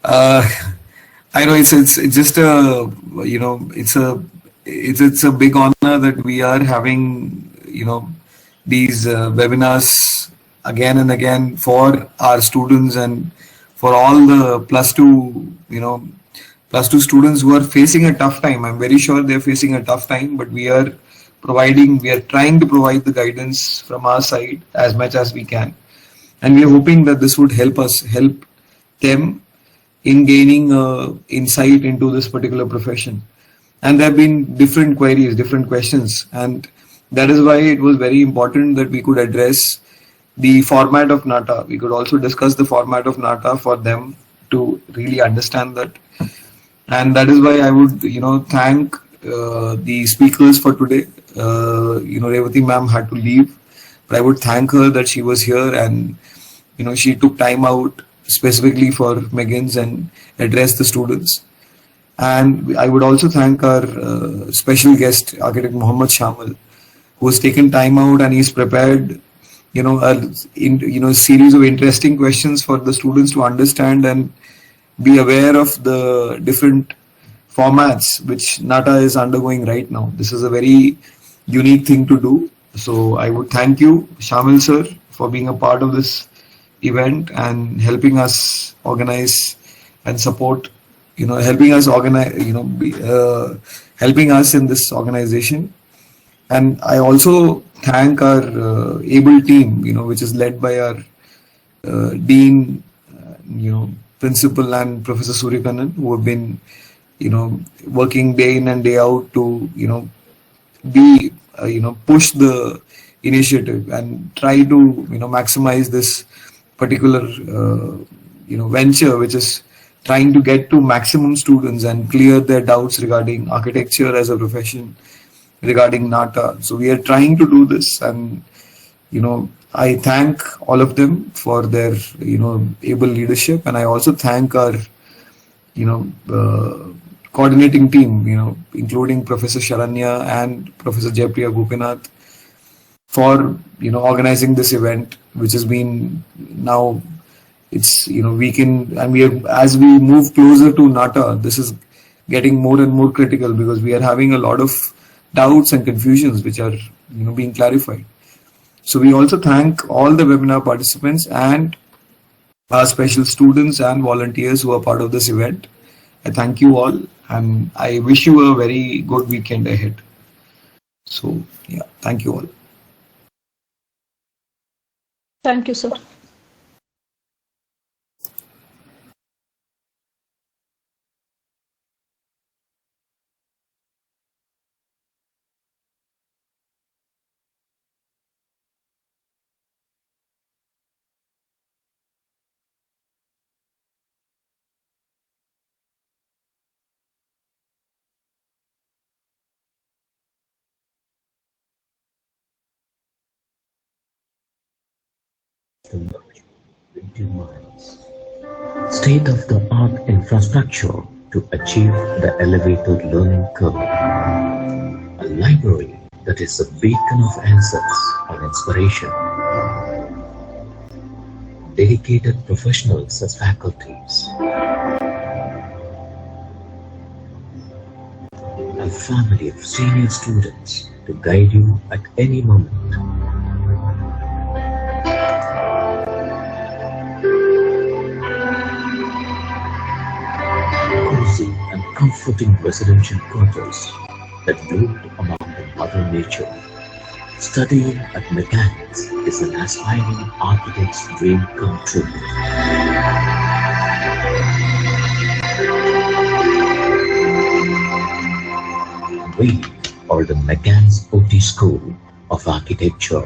I know it's just a, you know, it's a big honor that we are having, you know, these webinars again and again for our students and for all the +2, you know, +2 students who are facing a tough time. I'm very sure they're facing a tough time, but we are trying to provide the guidance from our side as much as we can. And we are hoping that this would help them in gaining insight into this particular profession. And there have been different queries, different questions, and that is why it was very important that we could address the format of NATA. We could also discuss the format of NATA for them to really understand that. And that is why I would, you know, thank the speakers for today. You know, Revathy ma'am had to leave, but I would thank her that she was here and, you know, she took time out specifically for McGANS and addressed the students. And I would also thank our special guest, Architect Muhammed Shamil, who has taken time out and he's prepared, you know, a series of interesting questions for the students to understand and be aware of the different formats which NATA is undergoing right now. This is a very unique thing to do. So I would thank you, Shamil sir, for being a part of this event and helping us organize and support, you know, helping us organize, you know, helping us in this organization. And I also thank our able team, you know, which is led by our Dean, you know, Principal and Professor Suryakannan, who have been, you know, working day in and day out to, you know, be, you know, push the initiative and try to, you know, maximize this particular, you know, venture, which is trying to get to maximum students and clear their doubts regarding architecture as a profession, regarding NATA. So we are trying to do this, and, you know, I thank all of them for their, you know, able leadership, and I also thank our, you know, coordinating team, you know, including Professor Sharanya and Professor Jaipriya Gopinath, for, you know, organizing this event, which has been now, it's, you know, and we are, as we move closer to NATA, this is getting more and more critical because we are having a lot of doubts and confusions which are, you know, being clarified. So we also thank all the webinar participants and our special students and volunteers who are part of this event. I thank you all, and I wish you a very good weekend ahead. So yeah, thank you all. Thank you, sir. State-of-the-art infrastructure to achieve the elevated learning curve. A library that is a beacon of answers and inspiration. Dedicated professionals as faculties. A family of senior students to guide you at any moment. Cozy and comforting residential quarters that bloomed among the mother nature. Studying at McGANS is an aspiring architect's dream come true. We are the McGANS Ooty School of Architecture.